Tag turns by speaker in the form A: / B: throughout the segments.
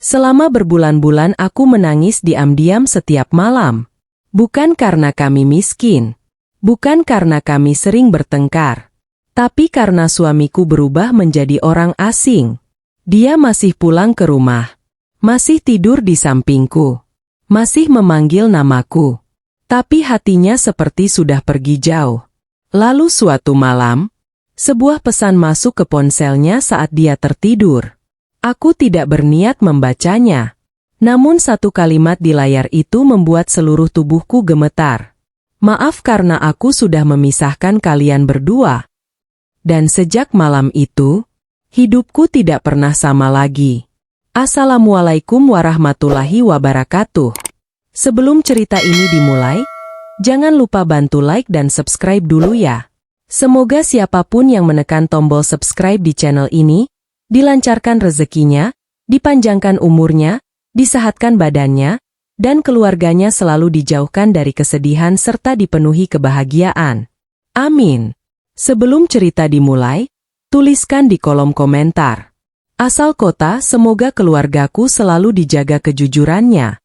A: Selama berbulan-bulan aku menangis diam-diam setiap malam. Bukan karena kami miskin. Bukan karena kami sering bertengkar. Tapi karena suamiku berubah menjadi orang asing. Dia masih pulang ke rumah. Masih tidur di sampingku. Masih memanggil namaku. Tapi hatinya seperti sudah pergi jauh. Lalu suatu malam, sebuah pesan masuk ke ponselnya saat dia tertidur. Aku tidak berniat membacanya. Namun satu kalimat di layar itu membuat seluruh tubuhku gemetar. Maaf karena aku sudah memisahkan kalian berdua. Dan sejak malam itu, hidupku tidak pernah sama lagi. Assalamualaikum warahmatullahi wabarakatuh. Sebelum cerita ini dimulai, jangan lupa bantu like dan subscribe dulu ya. Semoga siapapun yang menekan tombol subscribe di channel ini, dilancarkan rezekinya, dipanjangkan umurnya, disehatkan badannya, dan keluarganya selalu dijauhkan dari kesedihan serta dipenuhi kebahagiaan. Amin. Sebelum cerita dimulai, tuliskan di kolom komentar. Asal kota, semoga keluargaku selalu dijaga kejujurannya.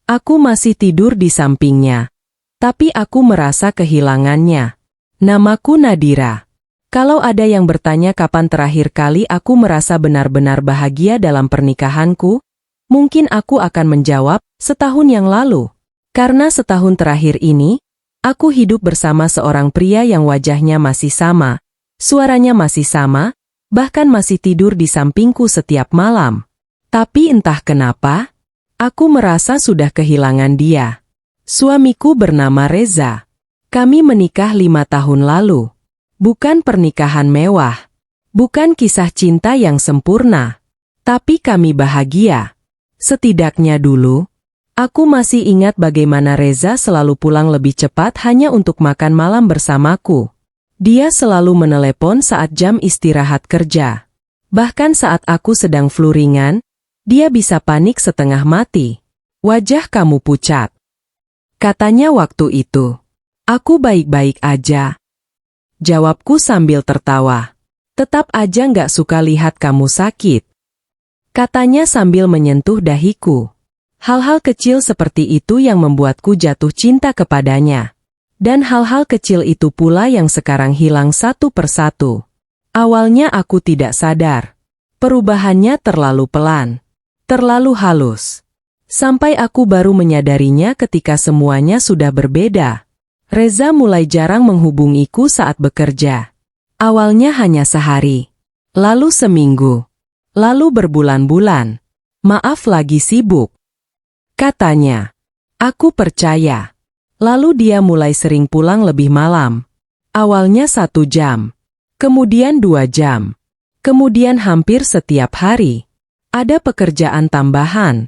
A: Aku masih tidur di sampingnya, tapi aku merasa kehilangannya. Namaku Nadira. Kalau ada yang bertanya kapan terakhir kali aku merasa benar-benar bahagia dalam pernikahanku, mungkin aku akan menjawab, setahun yang lalu. Karena setahun terakhir ini, aku hidup bersama seorang pria yang wajahnya masih sama, suaranya masih sama, bahkan masih tidur di sampingku setiap malam. Tapi entah kenapa, aku merasa sudah kehilangan dia. Suamiku bernama Reza. Kami menikah 5 tahun lalu. Bukan pernikahan mewah. Bukan kisah cinta yang sempurna. Tapi kami bahagia. Setidaknya dulu, aku masih ingat bagaimana Reza selalu pulang lebih cepat hanya untuk makan malam bersamaku. Dia selalu menelepon saat jam istirahat kerja. Bahkan saat aku sedang flu ringan, dia bisa panik setengah mati. Wajah kamu pucat. Katanya waktu itu. Aku baik-baik aja. Jawabku sambil tertawa. Tetap aja nggak suka lihat kamu sakit. Katanya sambil menyentuh dahiku. Hal-hal kecil seperti itu yang membuatku jatuh cinta kepadanya. Dan hal-hal kecil itu pula yang sekarang hilang satu persatu. Awalnya aku tidak sadar. Perubahannya terlalu pelan. Terlalu halus. Sampai aku baru menyadarinya ketika semuanya sudah berbeda. Reza mulai jarang menghubungiku saat bekerja. Awalnya hanya sehari. Lalu seminggu. Lalu berbulan-bulan. Maaf lagi sibuk. Katanya. Aku percaya. Lalu dia mulai sering pulang lebih malam. Awalnya 1 jam. Kemudian 2 jam. Kemudian hampir setiap hari. Ada pekerjaan tambahan.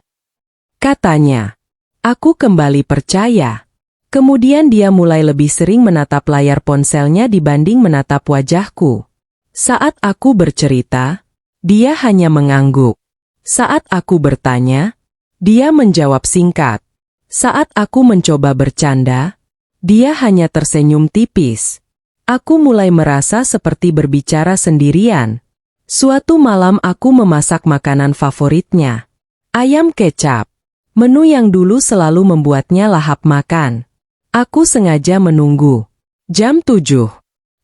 A: Katanya. Aku kembali percaya. Kemudian dia mulai lebih sering menatap layar ponselnya dibanding menatap wajahku. Saat aku bercerita, dia hanya mengangguk. Saat aku bertanya, dia menjawab singkat. Saat aku mencoba bercanda, dia hanya tersenyum tipis. Aku mulai merasa seperti berbicara sendirian. Suatu malam aku memasak makanan favoritnya. Ayam kecap. Menu yang dulu selalu membuatnya lahap makan. Aku sengaja menunggu. Jam 7.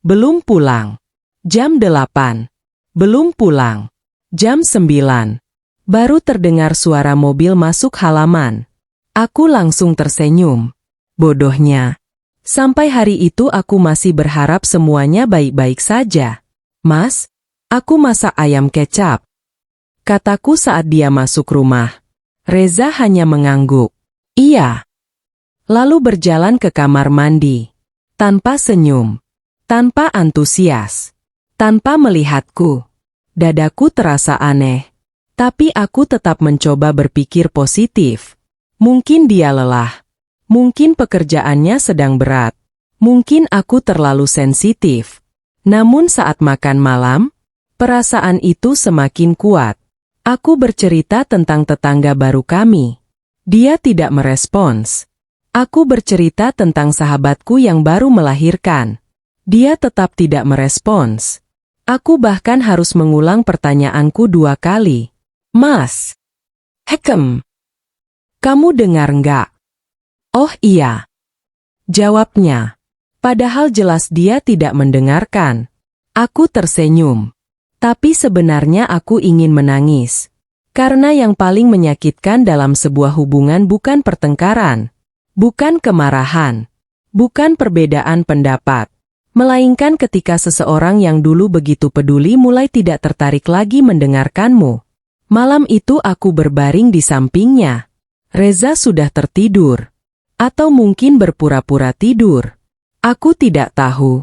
A: Belum pulang. Jam 8. Belum pulang. Jam 9. Baru terdengar suara mobil masuk halaman. Aku langsung tersenyum. Bodohnya. Sampai hari itu aku masih berharap semuanya baik-baik saja. Mas, aku masak ayam kecap. Kataku saat dia masuk rumah. Reza hanya mengangguk. Iya. Lalu berjalan ke kamar mandi. Tanpa senyum. Tanpa antusias. Tanpa melihatku. Dadaku terasa aneh. Tapi aku tetap mencoba berpikir positif. Mungkin dia lelah. Mungkin pekerjaannya sedang berat. Mungkin aku terlalu sensitif. Namun saat makan malam, perasaan itu semakin kuat. Aku bercerita tentang tetangga baru kami. Dia tidak merespons. Aku bercerita tentang sahabatku yang baru melahirkan. Dia tetap tidak merespons. Aku bahkan harus mengulang pertanyaanku 2 kali. Mas, Hekem. Kamu dengar nggak? Oh iya. Jawabnya. Padahal jelas dia tidak mendengarkan. Aku tersenyum. Tapi sebenarnya aku ingin menangis. Karena yang paling menyakitkan dalam sebuah hubungan bukan pertengkaran. Bukan kemarahan. Bukan perbedaan pendapat. Melainkan ketika seseorang yang dulu begitu peduli mulai tidak tertarik lagi mendengarkanmu. Malam itu aku berbaring di sampingnya. Reza sudah tertidur. Atau mungkin berpura-pura tidur. Aku tidak tahu.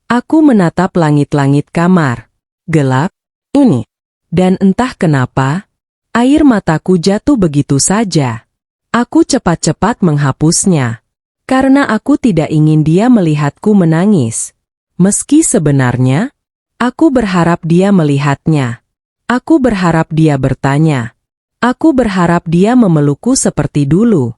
A: Aku menatap langit-langit kamar. Gelap, ini. Dan entah kenapa, air mataku jatuh begitu saja. Aku cepat-cepat menghapusnya. Karena aku tidak ingin dia melihatku menangis. Meski sebenarnya, aku berharap dia melihatnya. Aku berharap dia bertanya. Aku berharap dia memelukku seperti dulu.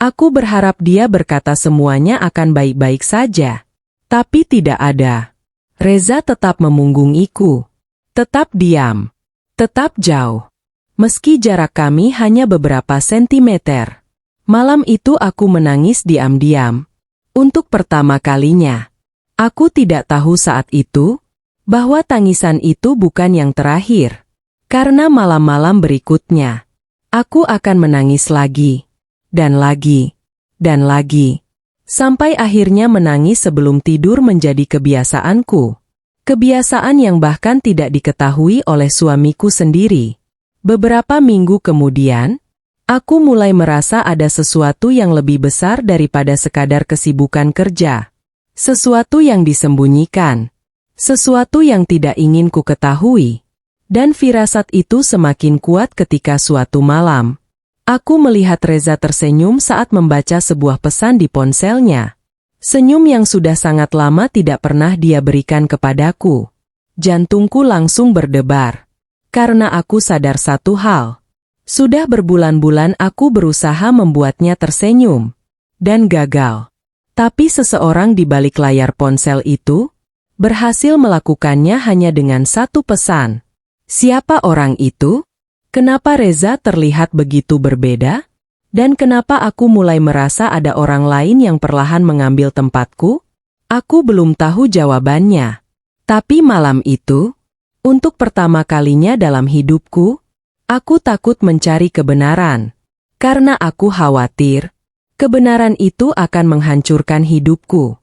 A: Aku berharap dia berkata semuanya akan baik-baik saja. Tapi tidak ada. Reza tetap memunggungiku. Tetap diam. Tetap jauh. Meski jarak kami hanya beberapa sentimeter. Malam itu aku menangis diam-diam. Untuk pertama kalinya. Aku tidak tahu saat itu, bahwa tangisan itu bukan yang terakhir. Karena malam-malam berikutnya, aku akan menangis lagi. Dan lagi. Dan lagi. Sampai akhirnya menangis sebelum tidur menjadi kebiasaanku. Kebiasaan yang bahkan tidak diketahui oleh suamiku sendiri. Beberapa minggu kemudian, aku mulai merasa ada sesuatu yang lebih besar daripada sekadar kesibukan kerja. Sesuatu yang disembunyikan. Sesuatu yang tidak ingin ku ketahui. Dan firasat itu semakin kuat ketika suatu malam. Aku melihat Reza tersenyum saat membaca sebuah pesan di ponselnya. Senyum yang sudah sangat lama tidak pernah dia berikan kepadaku. Jantungku langsung berdebar. Karena aku sadar satu hal. Sudah berbulan-bulan aku berusaha membuatnya tersenyum. Dan gagal. Tapi seseorang di balik layar ponsel itu berhasil melakukannya hanya dengan satu pesan. Siapa orang itu? Kenapa Reza terlihat begitu berbeda? Dan kenapa aku mulai merasa ada orang lain yang perlahan mengambil tempatku? Aku belum tahu jawabannya. Tapi malam itu, untuk pertama kalinya dalam hidupku, aku takut mencari kebenaran. Karena aku khawatir, kebenaran itu akan menghancurkan hidupku.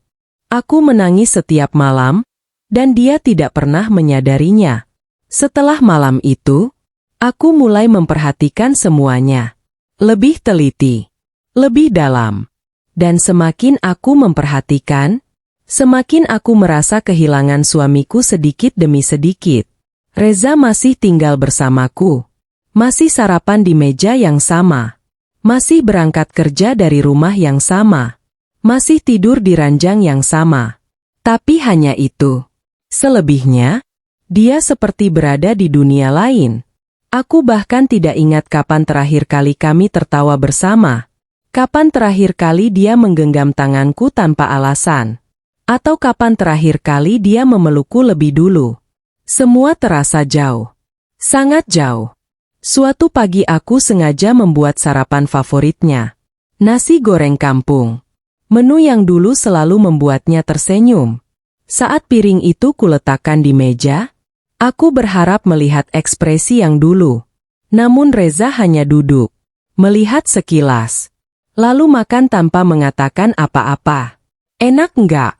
A: Aku menangis setiap malam, dan dia tidak pernah menyadarinya. Setelah malam itu, aku mulai memperhatikan semuanya. Lebih teliti. Lebih dalam. Dan semakin aku memperhatikan, semakin aku merasa kehilangan suamiku sedikit demi sedikit. Reza masih tinggal bersamaku. Masih sarapan di meja yang sama. Masih berangkat kerja dari rumah yang sama. Masih tidur di ranjang yang sama. Tapi hanya itu. Selebihnya, dia seperti berada di dunia lain. Aku bahkan tidak ingat kapan terakhir kali kami tertawa bersama. Kapan terakhir kali dia menggenggam tanganku tanpa alasan. Atau kapan terakhir kali dia memelukku lebih dulu. Semua terasa jauh. Sangat jauh. Suatu pagi aku sengaja membuat sarapan favoritnya. Nasi goreng kampung. Menu yang dulu selalu membuatnya tersenyum. Saat piring itu kuletakkan di meja, aku berharap melihat ekspresi yang dulu. Namun Reza hanya duduk, melihat sekilas. Lalu makan tanpa mengatakan apa-apa. Enak enggak?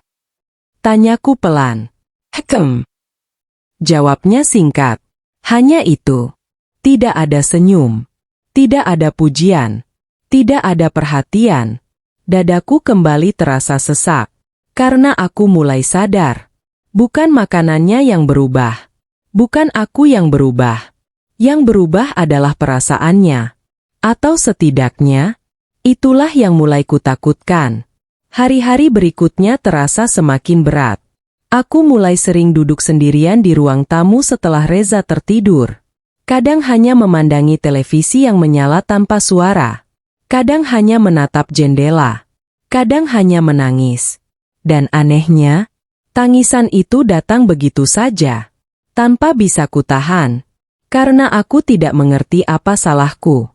A: Tanyaku pelan. Hekem. Jawabnya singkat. Hanya itu. Tidak ada senyum. Tidak ada pujian. Tidak ada perhatian. Dadaku kembali terasa sesak. Karena aku mulai sadar. Bukan makanannya yang berubah. Bukan aku yang berubah. Yang berubah adalah perasaannya. Atau setidaknya, itulah yang mulai kutakutkan. Hari-hari berikutnya terasa semakin berat. Aku mulai sering duduk sendirian di ruang tamu setelah Reza tertidur. Kadang hanya memandangi televisi yang menyala tanpa suara. Kadang hanya menatap jendela. Kadang hanya menangis. Dan anehnya, tangisan itu datang begitu saja. Tanpa bisa kutahan. Karena aku tidak mengerti apa salahku.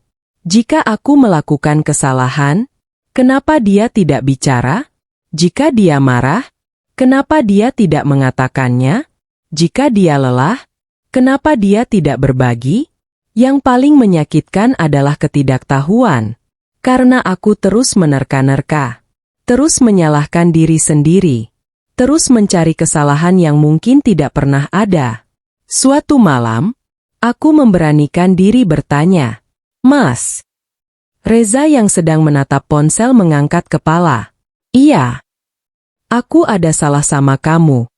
A: Jika aku melakukan kesalahan, kenapa dia tidak bicara? Jika dia marah, kenapa dia tidak mengatakannya? Jika dia lelah, kenapa dia tidak berbagi? Yang paling menyakitkan adalah ketidaktahuan. Karena aku terus menerka-nerka, terus menyalahkan diri sendiri, terus mencari kesalahan yang mungkin tidak pernah ada. Suatu malam, aku memberanikan diri bertanya, "Mas?" Reza yang sedang menatap ponsel mengangkat kepala. "Iya. Aku ada salah sama kamu."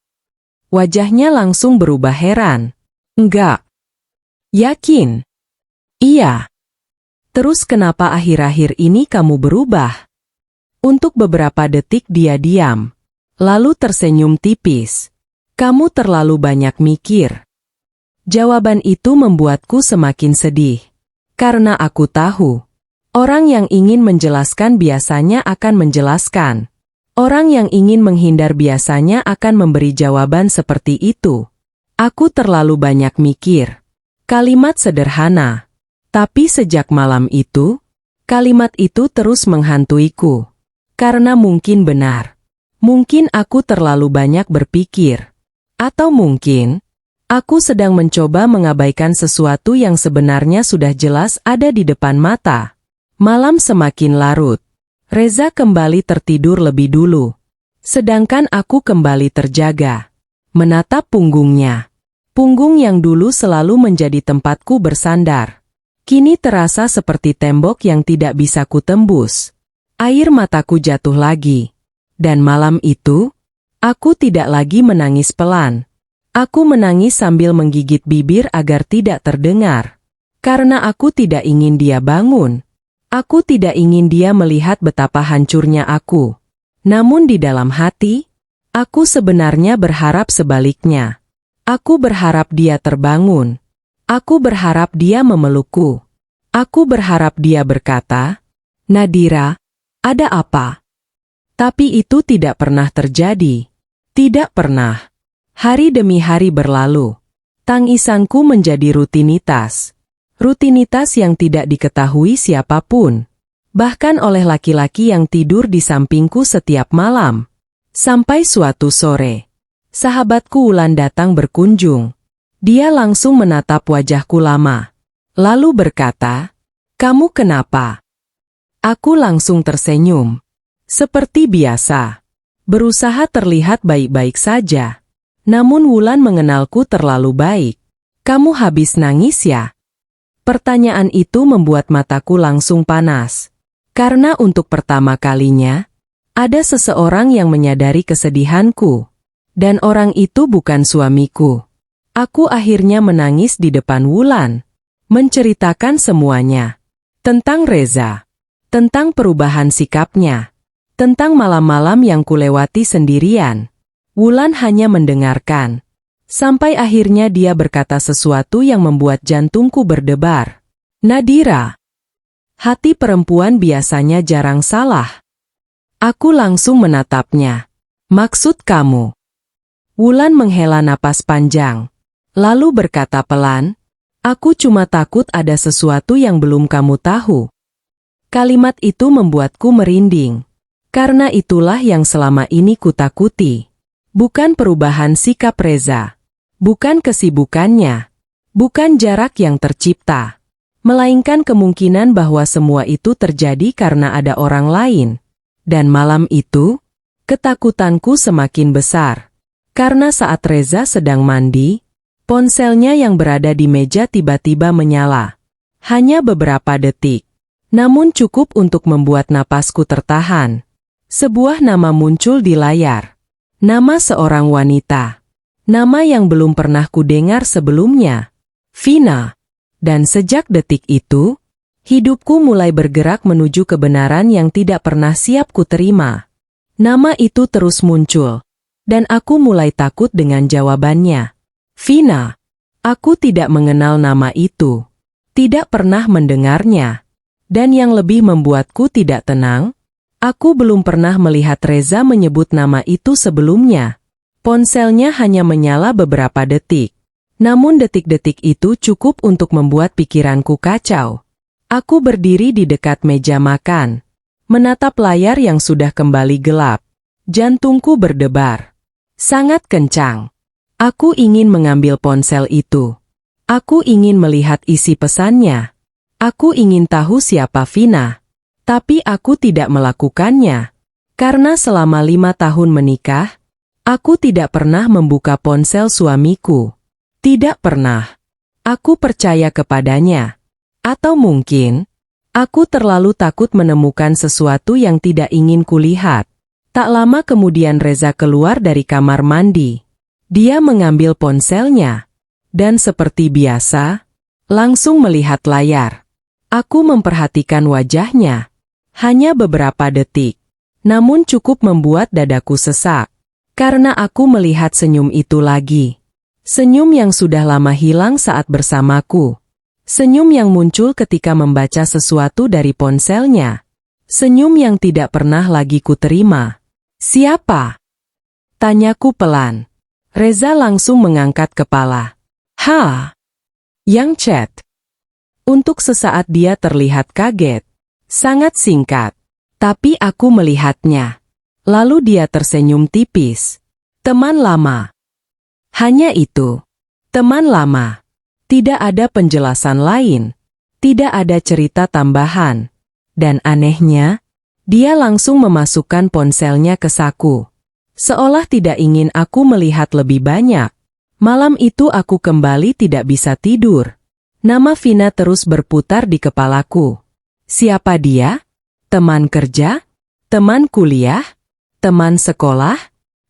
A: Wajahnya langsung berubah heran. "Enggak." "Yakin?" "Iya." "Terus kenapa akhir-akhir ini kamu berubah?" Untuk beberapa detik dia diam, lalu tersenyum tipis. "Kamu terlalu banyak mikir." Jawaban itu membuatku semakin sedih. Karena aku tahu, orang yang ingin menjelaskan biasanya akan menjelaskan. Orang yang ingin menghindar biasanya akan memberi jawaban seperti itu. Aku terlalu banyak mikir. Kalimat sederhana. Tapi sejak malam itu, kalimat itu terus menghantuiku. Karena mungkin benar. Mungkin aku terlalu banyak berpikir. Atau mungkin, aku sedang mencoba mengabaikan sesuatu yang sebenarnya sudah jelas ada di depan mata. Malam semakin larut. Reza kembali tertidur lebih dulu. Sedangkan aku kembali terjaga. Menatap punggungnya. Punggung yang dulu selalu menjadi tempatku bersandar. Kini terasa seperti tembok yang tidak bisa kutembus. Air mataku jatuh lagi. Dan malam itu, aku tidak lagi menangis pelan. Aku menangis sambil menggigit bibir agar tidak terdengar. Karena aku tidak ingin dia bangun. Aku tidak ingin dia melihat betapa hancurnya aku. Namun di dalam hati, aku sebenarnya berharap sebaliknya. Aku berharap dia terbangun. Aku berharap dia memelukku. Aku berharap dia berkata, "Nadira, ada apa?" Tapi itu tidak pernah terjadi. Tidak pernah. Hari demi hari berlalu. Tangisanku menjadi rutinitas. Rutinitas yang tidak diketahui siapapun. Bahkan oleh laki-laki yang tidur di sampingku setiap malam. Sampai suatu sore, sahabatku Wulan datang berkunjung. Dia langsung menatap wajahku lama. Lalu berkata, "Kamu kenapa?" Aku langsung tersenyum. Seperti biasa. Berusaha terlihat baik-baik saja. Namun Wulan mengenalku terlalu baik. "Kamu habis nangis ya?" Pertanyaan itu membuat mataku langsung panas. Karena untuk pertama kalinya, ada seseorang yang menyadari kesedihanku. Dan orang itu bukan suamiku. Aku akhirnya menangis di depan Wulan. Menceritakan semuanya. Tentang Reza. Tentang perubahan sikapnya. Tentang malam-malam yang kulewati sendirian. Wulan hanya mendengarkan. Sampai akhirnya dia berkata sesuatu yang membuat jantungku berdebar. "Nadira, hati perempuan biasanya jarang salah." Aku langsung menatapnya. "Maksud kamu?" Wulan menghela napas panjang. Lalu berkata pelan, "Aku cuma takut ada sesuatu yang belum kamu tahu." Kalimat itu membuatku merinding. Karena itulah yang selama ini kutakuti. Bukan perubahan sikap Reza. Bukan kesibukannya. Bukan jarak yang tercipta. Melainkan kemungkinan bahwa semua itu terjadi karena ada orang lain. Dan malam itu, ketakutanku semakin besar. Karena saat Reza sedang mandi, ponselnya yang berada di meja tiba-tiba menyala. Hanya beberapa detik. Namun cukup untuk membuat napasku tertahan. Sebuah nama muncul di layar. Nama seorang wanita. Nama yang belum pernah kudengar sebelumnya. Vina. Dan sejak detik itu, hidupku mulai bergerak menuju kebenaran yang tidak pernah siap kuterima. Nama itu terus muncul. Dan aku mulai takut dengan jawabannya. Vina. Aku tidak mengenal nama itu. Tidak pernah mendengarnya. Dan yang lebih membuatku tidak tenang, aku belum pernah melihat Reza menyebut nama itu sebelumnya. Ponselnya hanya menyala beberapa detik. Namun detik-detik itu cukup untuk membuat pikiranku kacau. Aku berdiri di dekat meja makan, menatap layar yang sudah kembali gelap. Jantungku berdebar sangat kencang. Aku ingin mengambil ponsel itu. Aku ingin melihat isi pesannya. Aku ingin tahu siapa Vina. Tapi aku tidak melakukannya. Karena selama 5 tahun menikah, aku tidak pernah membuka ponsel suamiku. Tidak pernah. Aku percaya kepadanya. Atau mungkin, aku terlalu takut menemukan sesuatu yang tidak ingin kulihat. Tak lama kemudian Reza keluar dari kamar mandi. Dia mengambil ponselnya. Dan seperti biasa, langsung melihat layar. Aku memperhatikan wajahnya. Hanya beberapa detik. Namun cukup membuat dadaku sesak. Karena aku melihat senyum itu lagi. Senyum yang sudah lama hilang saat bersamaku. Senyum yang muncul ketika membaca sesuatu dari ponselnya. Senyum yang tidak pernah lagi kuterima. Siapa? Tanyaku pelan. Reza langsung mengangkat kepala. Yang chat. Untuk sesaat dia terlihat kaget. Sangat singkat. Tapi aku melihatnya. Lalu dia tersenyum tipis. Teman lama. Hanya itu. Teman lama. Tidak ada penjelasan lain. Tidak ada cerita tambahan. Dan anehnya, dia langsung memasukkan ponselnya ke saku. Seolah tidak ingin aku melihat lebih banyak. Malam itu aku kembali tidak bisa tidur. Nama Vina terus berputar di kepalaku. Siapa dia? Teman kerja? Teman kuliah? Teman sekolah?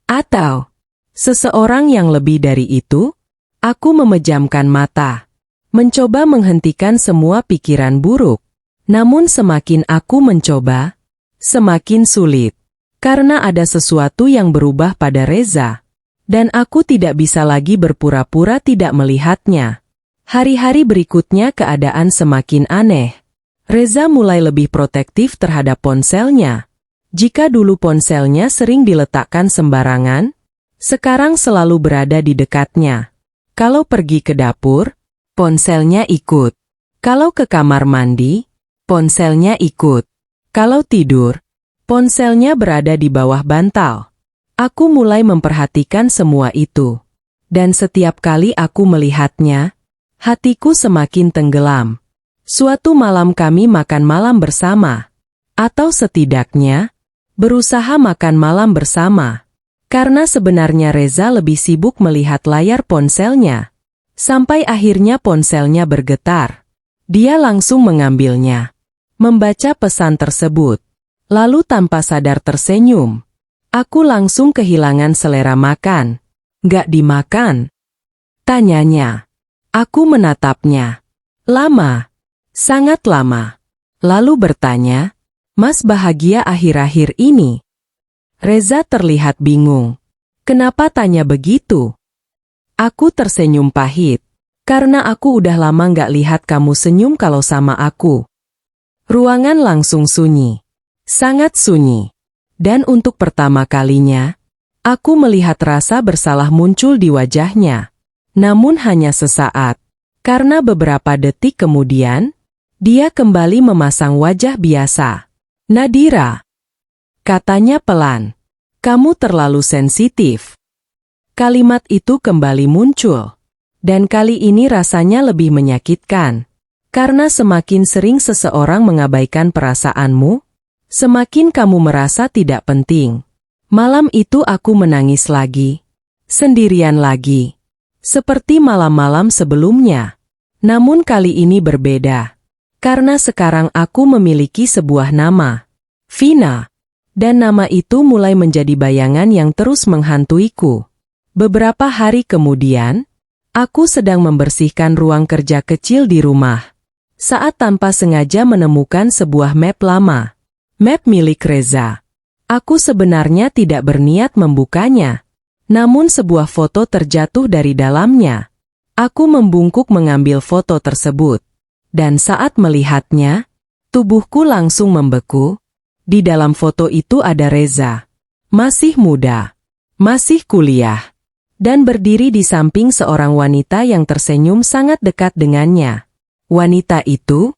A: Atau seseorang yang lebih dari itu? Aku memejamkan mata, mencoba menghentikan semua pikiran buruk. Namun semakin aku mencoba, semakin sulit. Karena ada sesuatu yang berubah pada Reza. Dan aku tidak bisa lagi berpura-pura tidak melihatnya. Hari-hari berikutnya keadaan semakin aneh. Reza mulai lebih protektif terhadap ponselnya. Jika dulu ponselnya sering diletakkan sembarangan, sekarang selalu berada di dekatnya. Kalau pergi ke dapur, ponselnya ikut. Kalau ke kamar mandi, ponselnya ikut. Kalau tidur, ponselnya berada di bawah bantal. Aku mulai memperhatikan semua itu. Dan setiap kali aku melihatnya, hatiku semakin tenggelam. Suatu malam kami makan malam bersama. Atau setidaknya, berusaha makan malam bersama. Karena sebenarnya Reza lebih sibuk melihat layar ponselnya. Sampai akhirnya ponselnya bergetar. Dia langsung mengambilnya. Membaca pesan tersebut. Lalu tanpa sadar tersenyum. Aku langsung kehilangan selera makan. Gak dimakan? Tanyanya. Aku menatapnya. Lama. Sangat lama. Lalu bertanya, Mas bahagia akhir-akhir ini? Reza terlihat bingung. Kenapa tanya begitu? Aku tersenyum pahit. Karena aku udah lama gak lihat kamu senyum kalau sama aku. Ruangan langsung sunyi. Sangat sunyi. Dan untuk pertama kalinya, aku melihat rasa bersalah muncul di wajahnya. Namun hanya sesaat. Karena beberapa detik kemudian, dia kembali memasang wajah biasa. Nadira. Katanya pelan, kamu terlalu sensitif. Kalimat itu kembali muncul. Dan kali ini rasanya lebih menyakitkan. Karena semakin sering seseorang mengabaikan perasaanmu, semakin kamu merasa tidak penting. Malam itu aku menangis lagi. Sendirian lagi. Seperti malam-malam sebelumnya. Namun kali ini berbeda. Karena sekarang aku memiliki sebuah nama. Vina. Dan nama itu mulai menjadi bayangan yang terus menghantuiku. Beberapa hari kemudian, aku sedang membersihkan ruang kerja kecil di rumah. Saat tanpa sengaja menemukan sebuah map lama. Map milik Reza. Aku sebenarnya tidak berniat membukanya. Namun sebuah foto terjatuh dari dalamnya. Aku membungkuk mengambil foto tersebut. Dan saat melihatnya, tubuhku langsung membeku. Di dalam foto itu ada Reza. Masih muda. Masih kuliah. Dan berdiri di samping seorang wanita yang tersenyum sangat dekat dengannya. Wanita itu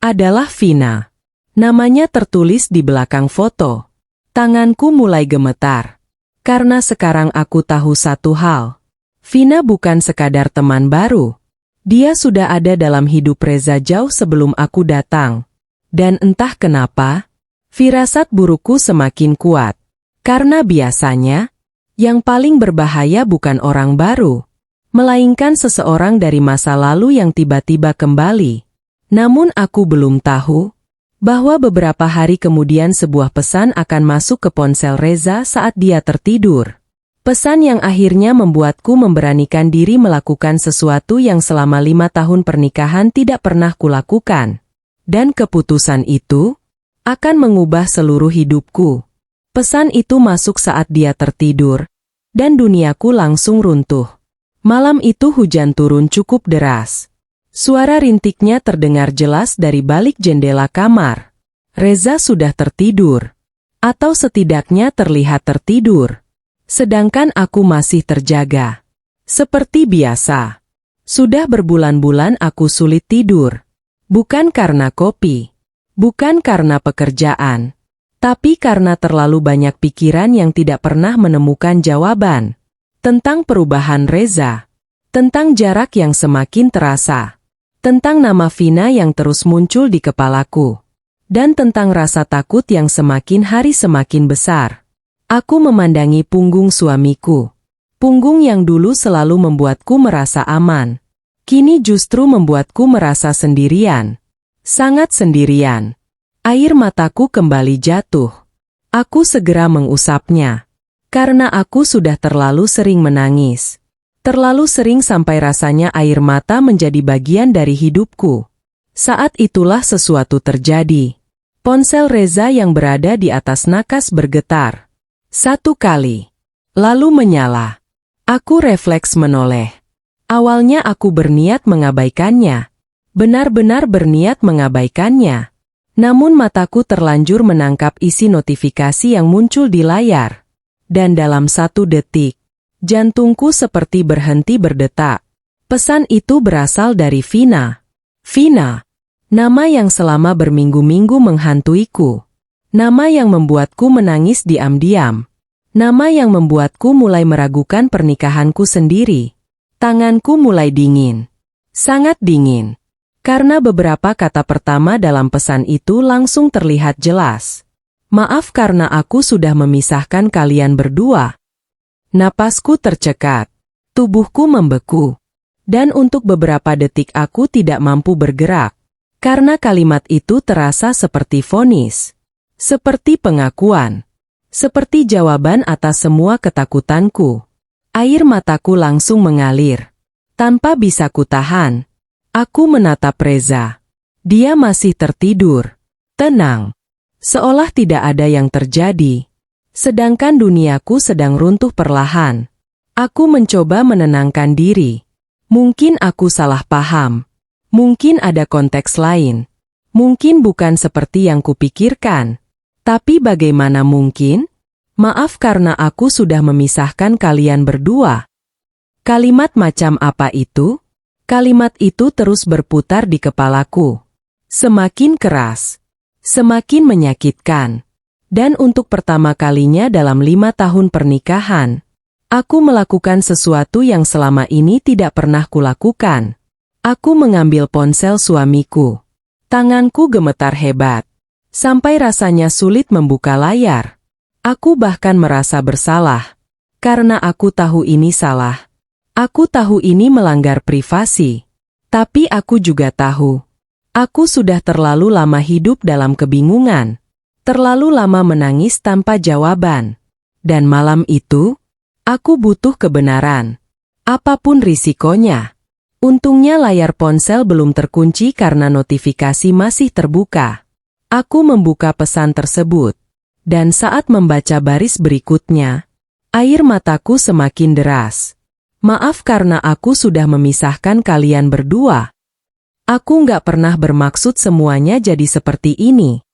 A: adalah Vina. Namanya tertulis di belakang foto. Tanganku mulai gemetar. Karena sekarang aku tahu satu hal. Vina bukan sekadar teman baru. Dia sudah ada dalam hidup Reza jauh sebelum aku datang. Dan entah kenapa, firasat burukku semakin kuat. Karena biasanya, yang paling berbahaya bukan orang baru, melainkan seseorang dari masa lalu yang tiba-tiba kembali. Namun aku belum tahu bahwa beberapa hari kemudian sebuah pesan akan masuk ke ponsel Reza saat dia tertidur. Pesan yang akhirnya membuatku memberanikan diri melakukan sesuatu yang selama 5 tahun pernikahan tidak pernah kulakukan. Dan keputusan itu akan mengubah seluruh hidupku. Pesan itu masuk saat dia tertidur, dan duniaku langsung runtuh. Malam itu hujan turun cukup deras. Suara rintiknya terdengar jelas dari balik jendela kamar. Reza sudah tertidur. Atau setidaknya terlihat tertidur. Sedangkan aku masih terjaga. Seperti biasa. Sudah berbulan-bulan aku sulit tidur. Bukan karena kopi. Bukan karena pekerjaan. Tapi karena terlalu banyak pikiran yang tidak pernah menemukan jawaban. Tentang perubahan Reza. Tentang jarak yang semakin terasa. Tentang nama Vina yang terus muncul di kepalaku. Dan tentang rasa takut yang semakin hari semakin besar. Aku memandangi punggung suamiku. Punggung yang dulu selalu membuatku merasa aman. Kini justru membuatku merasa sendirian. Sangat sendirian. Air mataku kembali jatuh. Aku segera mengusapnya. Karena aku sudah terlalu sering menangis. Terlalu sering sampai rasanya air mata menjadi bagian dari hidupku. Saat itulah sesuatu terjadi. Ponsel Reza yang berada di atas nakas bergetar. 1 kali. Lalu menyala. Aku refleks menoleh. Awalnya aku berniat mengabaikannya. Benar-benar berniat mengabaikannya. Namun mataku terlanjur menangkap isi notifikasi yang muncul di layar. Dan dalam 1 detik, jantungku seperti berhenti berdetak. Pesan itu berasal dari Vina. Vina. Nama yang selama berminggu-minggu menghantuiku. Nama yang membuatku menangis diam-diam. Nama yang membuatku mulai meragukan pernikahanku sendiri. Tanganku mulai dingin. Sangat dingin. Karena beberapa kata pertama dalam pesan itu langsung terlihat jelas. Maaf karena aku sudah memisahkan kalian berdua. Napasku tercekat. Tubuhku membeku. Dan untuk beberapa detik aku tidak mampu bergerak. Karena kalimat itu terasa seperti vonis. Seperti pengakuan. Seperti jawaban atas semua ketakutanku. Air mataku langsung mengalir. Tanpa bisa kutahan. Aku menatap Reza. Dia masih tertidur. Tenang. Seolah tidak ada yang terjadi. Sedangkan duniaku sedang runtuh perlahan. Aku mencoba menenangkan diri. Mungkin aku salah paham. Mungkin ada konteks lain. Mungkin bukan seperti yang kupikirkan. Tapi bagaimana mungkin? Maaf karena aku sudah memisahkan kalian berdua. Kalimat macam apa itu? Kalimat itu terus berputar di kepalaku. Semakin keras. Semakin menyakitkan. Dan untuk pertama kalinya dalam 5 tahun pernikahan, aku melakukan sesuatu yang selama ini tidak pernah kulakukan. Aku mengambil ponsel suamiku. Tanganku gemetar hebat. Sampai rasanya sulit membuka layar. Aku bahkan merasa bersalah. Karena aku tahu ini salah. Aku tahu ini melanggar privasi. Tapi aku juga tahu. Aku sudah terlalu lama hidup dalam kebingungan. Terlalu lama menangis tanpa jawaban. Dan malam itu, aku butuh kebenaran. Apapun risikonya. Untungnya layar ponsel belum terkunci karena notifikasi masih terbuka. Aku membuka pesan tersebut. Dan saat membaca baris berikutnya, air mataku semakin deras. Maaf karena aku sudah memisahkan kalian berdua. Aku nggak pernah bermaksud semuanya jadi seperti ini.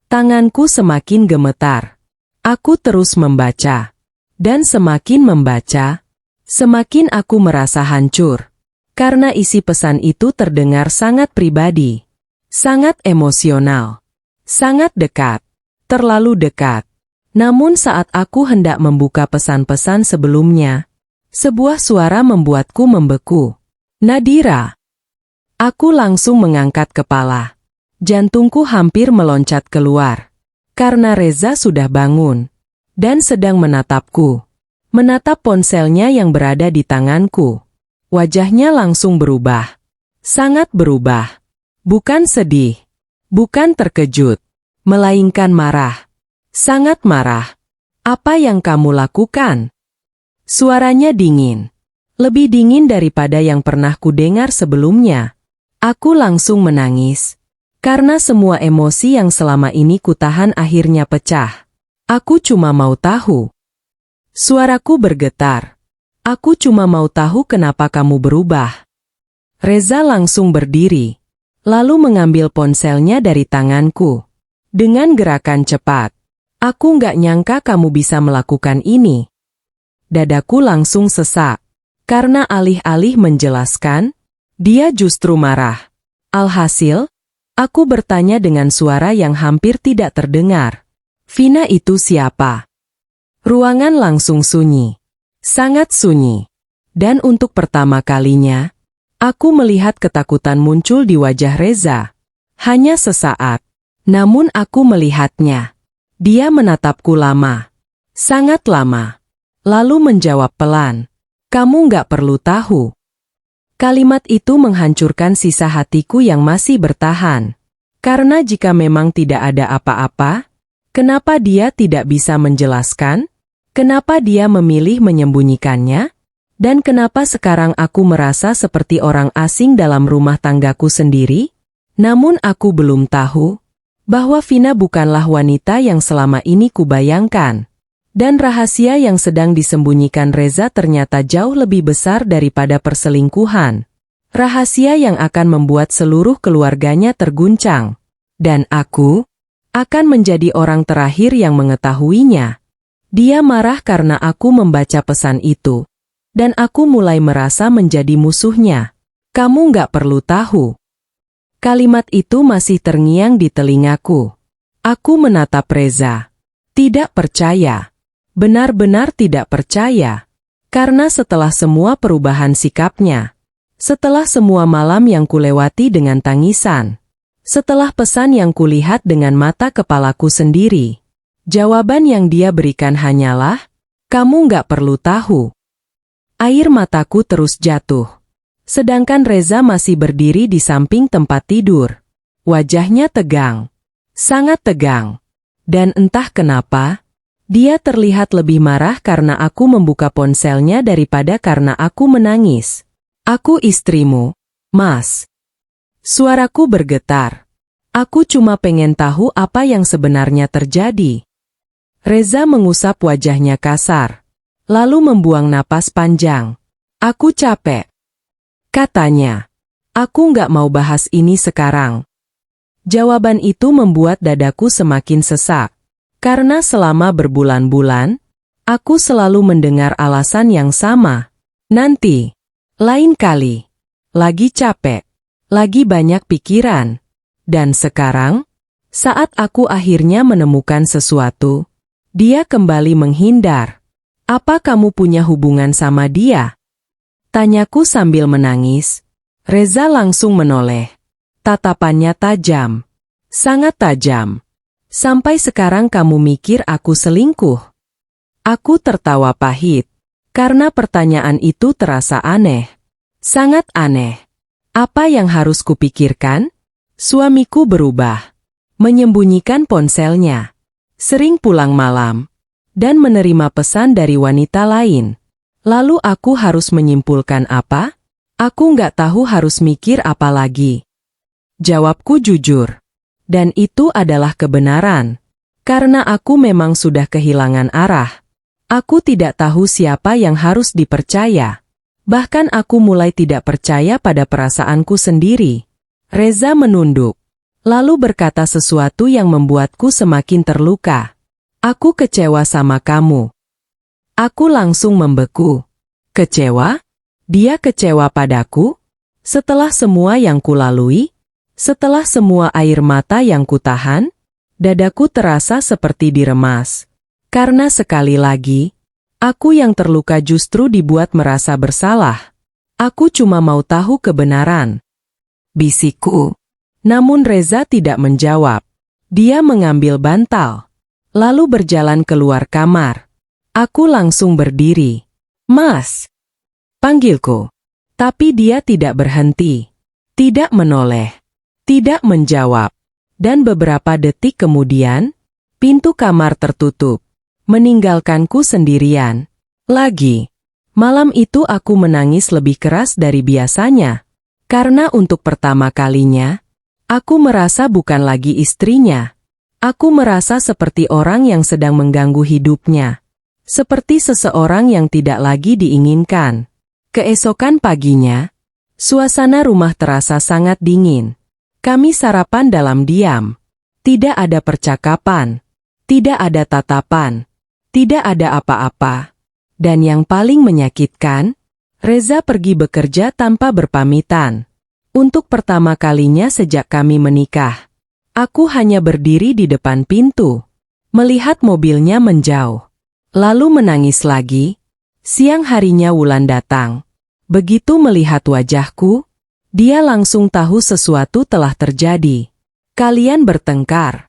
A: Tanganku semakin gemetar. Aku terus membaca. Dan semakin membaca, semakin aku merasa hancur. Karena isi pesan itu terdengar sangat pribadi. Sangat emosional. Sangat dekat. Terlalu dekat. Namun saat aku hendak membuka pesan-pesan sebelumnya, sebuah suara membuatku membeku. Nadira. Aku langsung mengangkat kepala. Jantungku hampir meloncat keluar. Karena Reza sudah bangun. Dan sedang menatapku. Menatap ponselnya yang berada di tanganku. Wajahnya langsung berubah. Sangat berubah. Bukan sedih. Bukan terkejut. Melainkan marah. Sangat marah. Apa yang kamu lakukan? Suaranya dingin. Lebih dingin daripada yang pernah kudengar sebelumnya. Aku langsung menangis. Karena semua emosi yang selama ini kutahan akhirnya pecah. Aku cuma mau tahu. Suaraku bergetar. Aku cuma mau tahu kenapa kamu berubah. Reza langsung berdiri. Lalu mengambil ponselnya dari tanganku. Dengan gerakan cepat. Aku nggak nyangka kamu bisa melakukan ini. Dadaku langsung sesak. Karena alih-alih menjelaskan, dia justru marah. Alhasil, aku bertanya dengan suara yang hampir tidak terdengar. Vina itu siapa? Ruangan langsung sunyi. Sangat sunyi. Dan untuk pertama kalinya, aku melihat ketakutan muncul di wajah Reza. Hanya sesaat. Namun aku melihatnya. Dia menatapku lama. Sangat lama. Lalu menjawab pelan. Kamu nggak perlu tahu. Kalimat itu menghancurkan sisa hatiku yang masih bertahan. Karena jika memang tidak ada apa-apa, kenapa dia tidak bisa menjelaskan? Kenapa dia memilih menyembunyikannya? Dan kenapa sekarang aku merasa seperti orang asing dalam rumah tanggaku sendiri? Namun aku belum tahu bahwa Vina bukanlah wanita yang selama ini kubayangkan. Dan rahasia yang sedang disembunyikan Reza ternyata jauh lebih besar daripada perselingkuhan. Rahasia yang akan membuat seluruh keluarganya terguncang. Dan aku akan menjadi orang terakhir yang mengetahuinya. Dia marah karena aku membaca pesan itu. Dan aku mulai merasa menjadi musuhnya. Kamu nggak perlu tahu. Kalimat itu masih terngiang di telingaku. Aku menatap Reza. Tidak percaya. Benar-benar tidak percaya. Karena setelah semua perubahan sikapnya, setelah semua malam yang kulewati dengan tangisan, setelah pesan yang kulihat dengan mata kepalaku sendiri, jawaban yang dia berikan hanyalah, kamu nggak perlu tahu. Air mataku terus jatuh. Sedangkan Reza masih berdiri di samping tempat tidur. Wajahnya tegang. Sangat tegang. Dan entah kenapa, dia terlihat lebih marah karena aku membuka ponselnya daripada karena aku menangis. Aku istrimu, Mas. Suaraku bergetar. Aku cuma pengen tahu apa yang sebenarnya terjadi. Reza mengusap wajahnya kasar. Lalu membuang napas panjang. Aku capek. Katanya. Aku nggak mau bahas ini sekarang. Jawaban itu membuat dadaku semakin sesak. Karena selama berbulan-bulan, aku selalu mendengar alasan yang sama. Nanti. Lain kali. Lagi capek. Lagi banyak pikiran. Dan sekarang, saat aku akhirnya menemukan sesuatu, dia kembali menghindar. Apa kamu punya hubungan sama dia? Tanyaku sambil menangis. Reza langsung menoleh. Tatapannya tajam. Sangat tajam. Sampai sekarang kamu mikir aku selingkuh? Aku tertawa pahit. Karena pertanyaan itu terasa aneh. Sangat aneh. Apa yang harus kupikirkan? Suamiku berubah. Menyembunyikan ponselnya. Sering pulang malam. Dan menerima pesan dari wanita lain. Lalu aku harus menyimpulkan apa? Aku nggak tahu harus mikir apa lagi. Jawabku jujur. Dan itu adalah kebenaran. Karena aku memang sudah kehilangan arah. Aku tidak tahu siapa yang harus dipercaya. Bahkan aku mulai tidak percaya pada perasaanku sendiri. Reza menunduk. Lalu berkata sesuatu yang membuatku semakin terluka. Aku kecewa sama kamu. Aku langsung membeku. Kecewa? Dia kecewa padaku? Setelah semua yang kulalui? Setelah semua air mata yang kutahan, dadaku terasa seperti diremas. Karena sekali lagi, aku yang terluka justru dibuat merasa bersalah. Aku cuma mau tahu kebenaran, bisikku. Namun Reza tidak menjawab. Dia mengambil bantal, lalu berjalan keluar kamar. Aku langsung berdiri. Mas, panggilku. Tapi dia tidak berhenti, tidak menoleh, tidak menjawab. Dan beberapa detik kemudian, pintu kamar tertutup, meninggalkanku sendirian. Lagi, malam itu aku menangis lebih keras dari biasanya. Karena untuk pertama kalinya, aku merasa bukan lagi istrinya. Aku merasa seperti orang yang sedang mengganggu hidupnya. Seperti seseorang yang tidak lagi diinginkan. Keesokan paginya, suasana rumah terasa sangat dingin. Kami sarapan dalam diam. Tidak ada percakapan. Tidak ada tatapan. Tidak ada apa-apa. Dan yang paling menyakitkan, Reza pergi bekerja tanpa berpamitan. Untuk pertama kalinya sejak kami menikah, aku hanya berdiri di depan pintu, melihat mobilnya menjauh. Lalu menangis lagi. Siang harinya Wulan datang. Begitu melihat wajahku, dia langsung tahu sesuatu telah terjadi. Kalian bertengkar?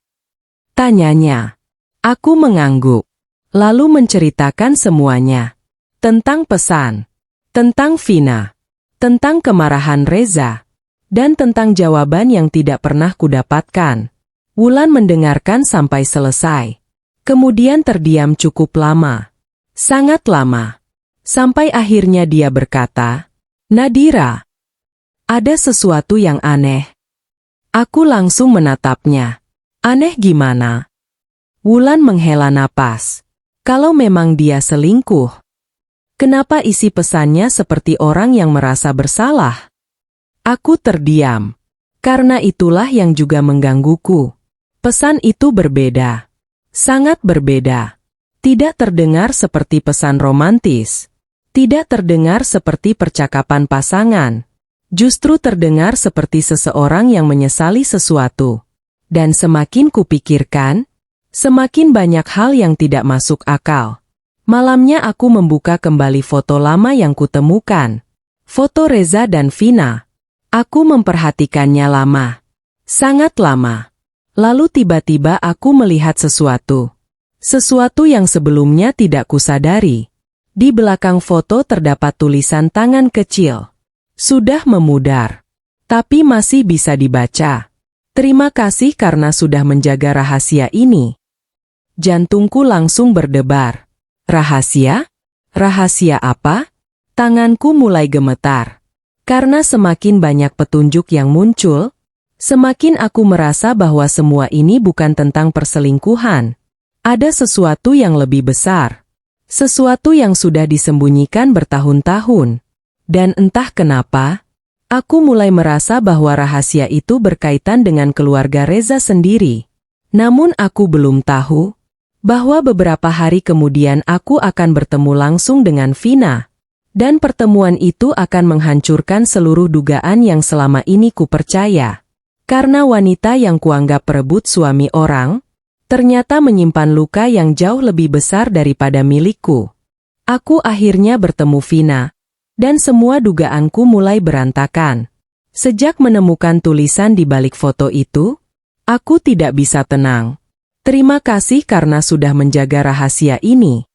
A: Tanyanya. Aku mengangguk, lalu menceritakan semuanya. Tentang pesan, tentang Vina, tentang kemarahan Reza, dan tentang jawaban yang tidak pernah kudapatkan. Wulan mendengarkan sampai selesai. Kemudian terdiam cukup lama. Sangat lama. Sampai akhirnya dia berkata, "Nadira, ada sesuatu yang aneh." Aku langsung menatapnya. Aneh gimana? Wulan menghela napas. Kalau memang dia selingkuh, kenapa isi pesannya seperti orang yang merasa bersalah? Aku terdiam. Karena itulah yang juga menggangguku. Pesan itu berbeda. Sangat berbeda. Tidak terdengar seperti pesan romantis. Tidak terdengar seperti percakapan pasangan. Justru terdengar seperti seseorang yang menyesali sesuatu. Dan semakin kupikirkan, semakin banyak hal yang tidak masuk akal. Malamnya aku membuka kembali foto lama yang kutemukan. Foto Reza dan Vina. Aku memperhatikannya lama. Sangat lama. Lalu tiba-tiba aku melihat sesuatu. Sesuatu yang sebelumnya tidak kusadari. Di belakang foto terdapat tulisan tangan kecil. Sudah memudar. Tapi masih bisa dibaca. Terima kasih karena sudah menjaga rahasia ini. Jantungku langsung berdebar. Rahasia? Rahasia apa? Tanganku mulai gemetar. Karena semakin banyak petunjuk yang muncul, semakin aku merasa bahwa semua ini bukan tentang perselingkuhan. Ada sesuatu yang lebih besar. Sesuatu yang sudah disembunyikan bertahun-tahun. Dan entah kenapa, aku mulai merasa bahwa rahasia itu berkaitan dengan keluarga Reza sendiri. Namun aku belum tahu bahwa beberapa hari kemudian aku akan bertemu langsung dengan Vina. Dan pertemuan itu akan menghancurkan seluruh dugaan yang selama ini kupercaya. Karena wanita yang kuanggap perebut suami orang, ternyata menyimpan luka yang jauh lebih besar daripada milikku. Aku akhirnya bertemu Vina, dan semua dugaanku mulai berantakan. Sejak menemukan tulisan di balik foto itu, aku tidak bisa tenang. Terima kasih karena sudah menjaga rahasia ini.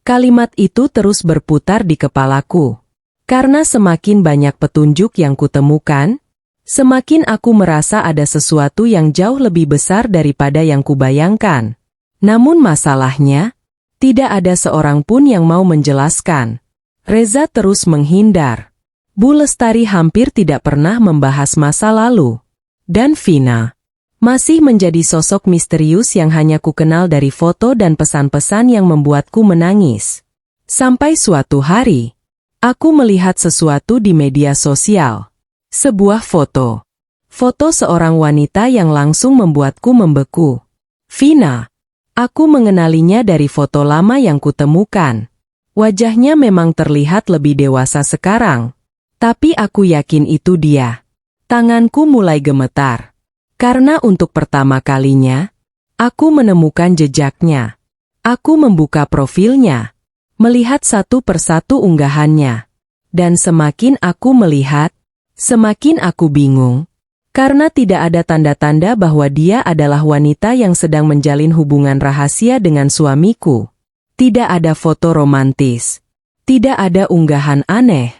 A: Kalimat itu terus berputar di kepalaku. Karena semakin banyak petunjuk yang kutemukan, semakin aku merasa ada sesuatu yang jauh lebih besar daripada yang kubayangkan. Namun masalahnya, tidak ada seorang pun yang mau menjelaskan. Reza terus menghindar. Bu Lestari hampir tidak pernah membahas masa lalu. Dan Vina masih menjadi sosok misterius yang hanya kukenal dari foto dan pesan-pesan yang membuatku menangis. Sampai suatu hari, aku melihat sesuatu di media sosial. Sebuah foto. Foto seorang wanita yang langsung membuatku membeku. Vina. Aku mengenalinya dari foto lama yang kutemukan. Wajahnya memang terlihat lebih dewasa sekarang. Tapi aku yakin itu dia. Tanganku mulai gemetar. Karena untuk pertama kalinya, aku menemukan jejaknya. Aku membuka profilnya, melihat satu persatu unggahannya. Dan semakin aku melihat, semakin aku bingung. Karena tidak ada tanda-tanda bahwa dia adalah wanita yang sedang menjalin hubungan rahasia dengan suamiku. Tidak ada foto romantis. Tidak ada unggahan aneh.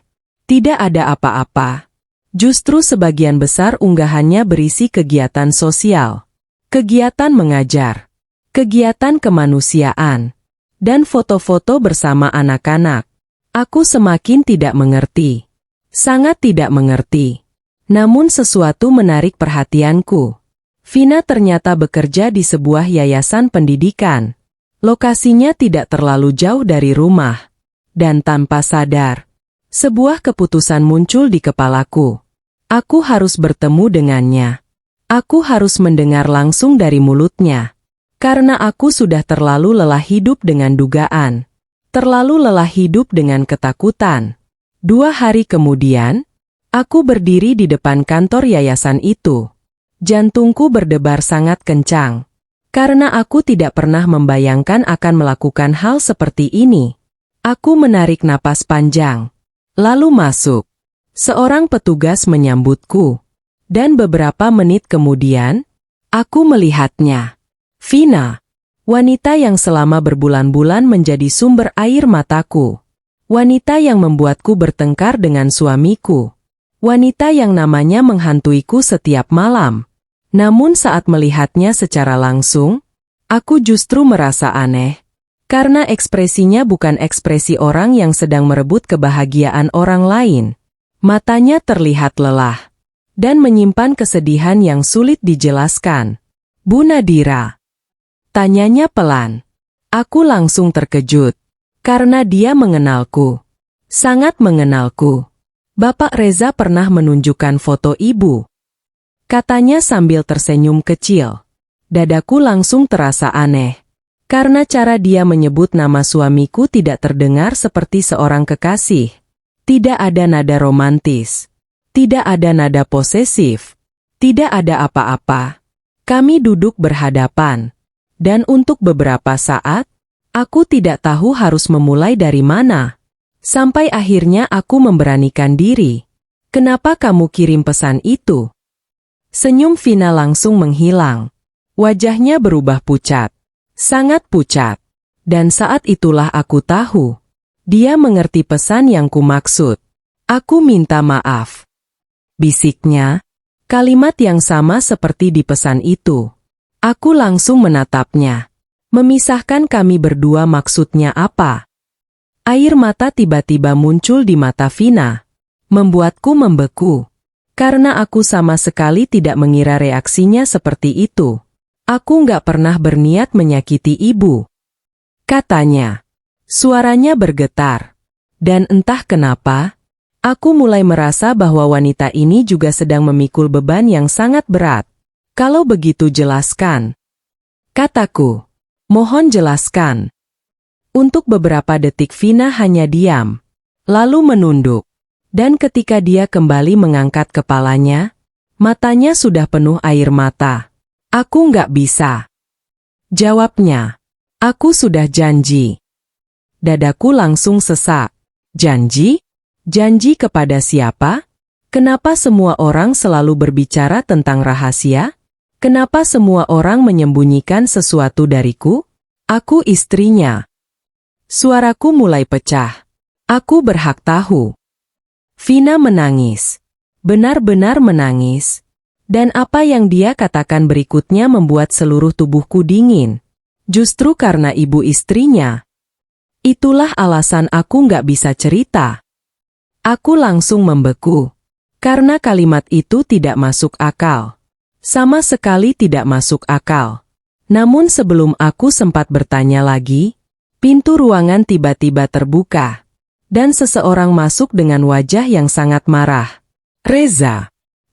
A: Tidak ada apa-apa. Justru sebagian besar unggahannya berisi kegiatan sosial, kegiatan mengajar, kegiatan kemanusiaan, dan foto-foto bersama anak-anak. Aku semakin tidak mengerti. Sangat tidak mengerti. Namun sesuatu menarik perhatianku. Vina ternyata bekerja di sebuah yayasan pendidikan. Lokasinya tidak terlalu jauh dari rumah. Dan tanpa sadar, sebuah keputusan muncul di kepalaku. Aku harus bertemu dengannya. Aku harus mendengar langsung dari mulutnya. Karena aku sudah terlalu lelah hidup dengan dugaan. Terlalu lelah hidup dengan ketakutan. 2 hari kemudian, aku berdiri di depan kantor yayasan itu. Jantungku berdebar sangat kencang. Karena aku tidak pernah membayangkan akan melakukan hal seperti ini. Aku menarik napas panjang. Lalu masuk. Seorang petugas menyambutku. Dan beberapa menit kemudian, aku melihatnya. Vina. Wanita yang selama berbulan-bulan menjadi sumber air mataku. Wanita yang membuatku bertengkar dengan suamiku. Wanita yang namanya menghantuiku setiap malam. Namun saat melihatnya secara langsung, aku justru merasa aneh. Karena ekspresinya bukan ekspresi orang yang sedang merebut kebahagiaan orang lain. Matanya terlihat lelah. Dan menyimpan kesedihan yang sulit dijelaskan. Bu Nadira. Tanyanya pelan. Aku langsung terkejut. Karena dia mengenalku. Sangat mengenalku. Bapak Reza pernah menunjukkan foto ibu. Katanya sambil tersenyum kecil. Dadaku langsung terasa aneh. Karena cara dia menyebut nama suamiku tidak terdengar seperti seorang kekasih. Tidak ada nada romantis. Tidak ada nada posesif. Tidak ada apa-apa. Kami duduk berhadapan. Dan untuk beberapa saat, aku tidak tahu harus memulai dari mana. Sampai akhirnya aku memberanikan diri. Kenapa kamu kirim pesan itu? Senyum Vina langsung menghilang. Wajahnya berubah pucat. Sangat pucat. Dan saat itulah aku tahu. Dia mengerti pesan yang kumaksud. Aku minta maaf. Bisiknya. Kalimat yang sama seperti di pesan itu. Aku langsung menatapnya. Memisahkan kami berdua maksudnya apa? Air mata tiba-tiba muncul di mata Vina. Membuatku membeku. Karena aku sama sekali tidak mengira reaksinya seperti itu. Aku nggak pernah berniat menyakiti ibu. Katanya. Suaranya bergetar. Dan entah kenapa, aku mulai merasa bahwa wanita ini juga sedang memikul beban yang sangat berat. Kalau begitu jelaskan. Kataku. Mohon jelaskan. Untuk beberapa detik Vina hanya diam. Lalu menunduk. Dan ketika dia kembali mengangkat kepalanya, matanya sudah penuh air mata. Aku nggak bisa. Jawabnya. Aku sudah janji. Dadaku langsung sesak. Janji? Janji kepada siapa? Kenapa semua orang selalu berbicara tentang rahasia? Kenapa semua orang menyembunyikan sesuatu dariku? Aku istrinya. Suaraku mulai pecah. Aku berhak tahu. Vina menangis. Benar-benar menangis. Dan apa yang dia katakan berikutnya membuat seluruh tubuhku dingin. Justru karena ibu istrinya. Itulah alasan aku nggak bisa cerita. Aku langsung membeku. Karena kalimat itu tidak masuk akal. Sama sekali tidak masuk akal. Namun sebelum aku sempat bertanya lagi, pintu ruangan tiba-tiba terbuka. Dan seseorang masuk dengan wajah yang sangat marah. Reza.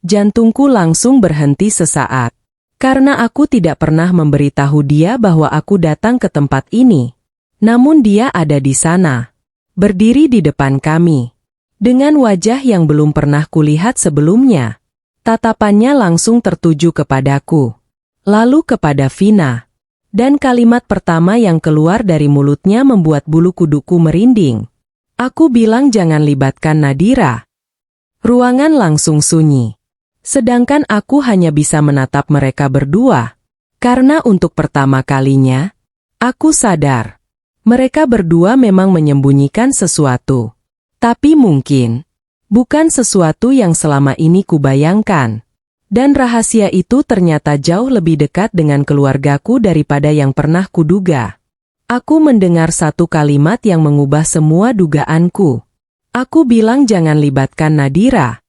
A: Jantungku langsung berhenti sesaat. Karena aku tidak pernah memberitahu dia bahwa aku datang ke tempat ini. Namun dia ada di sana. Berdiri di depan kami. Dengan wajah yang belum pernah kulihat sebelumnya. Tatapannya langsung tertuju kepadaku, lalu kepada Vina. Dan kalimat pertama yang keluar dari mulutnya membuat bulu kuduku merinding. Aku bilang jangan libatkan Nadira. Ruangan langsung sunyi. Sedangkan aku hanya bisa menatap mereka berdua. Karena untuk pertama kalinya, aku sadar. Mereka berdua memang menyembunyikan sesuatu. Tapi mungkin bukan sesuatu yang selama ini kubayangkan. Dan rahasia itu ternyata jauh lebih dekat dengan keluargaku daripada yang pernah kuduga. Aku mendengar satu kalimat yang mengubah semua dugaanku. Aku bilang jangan libatkan Nadira.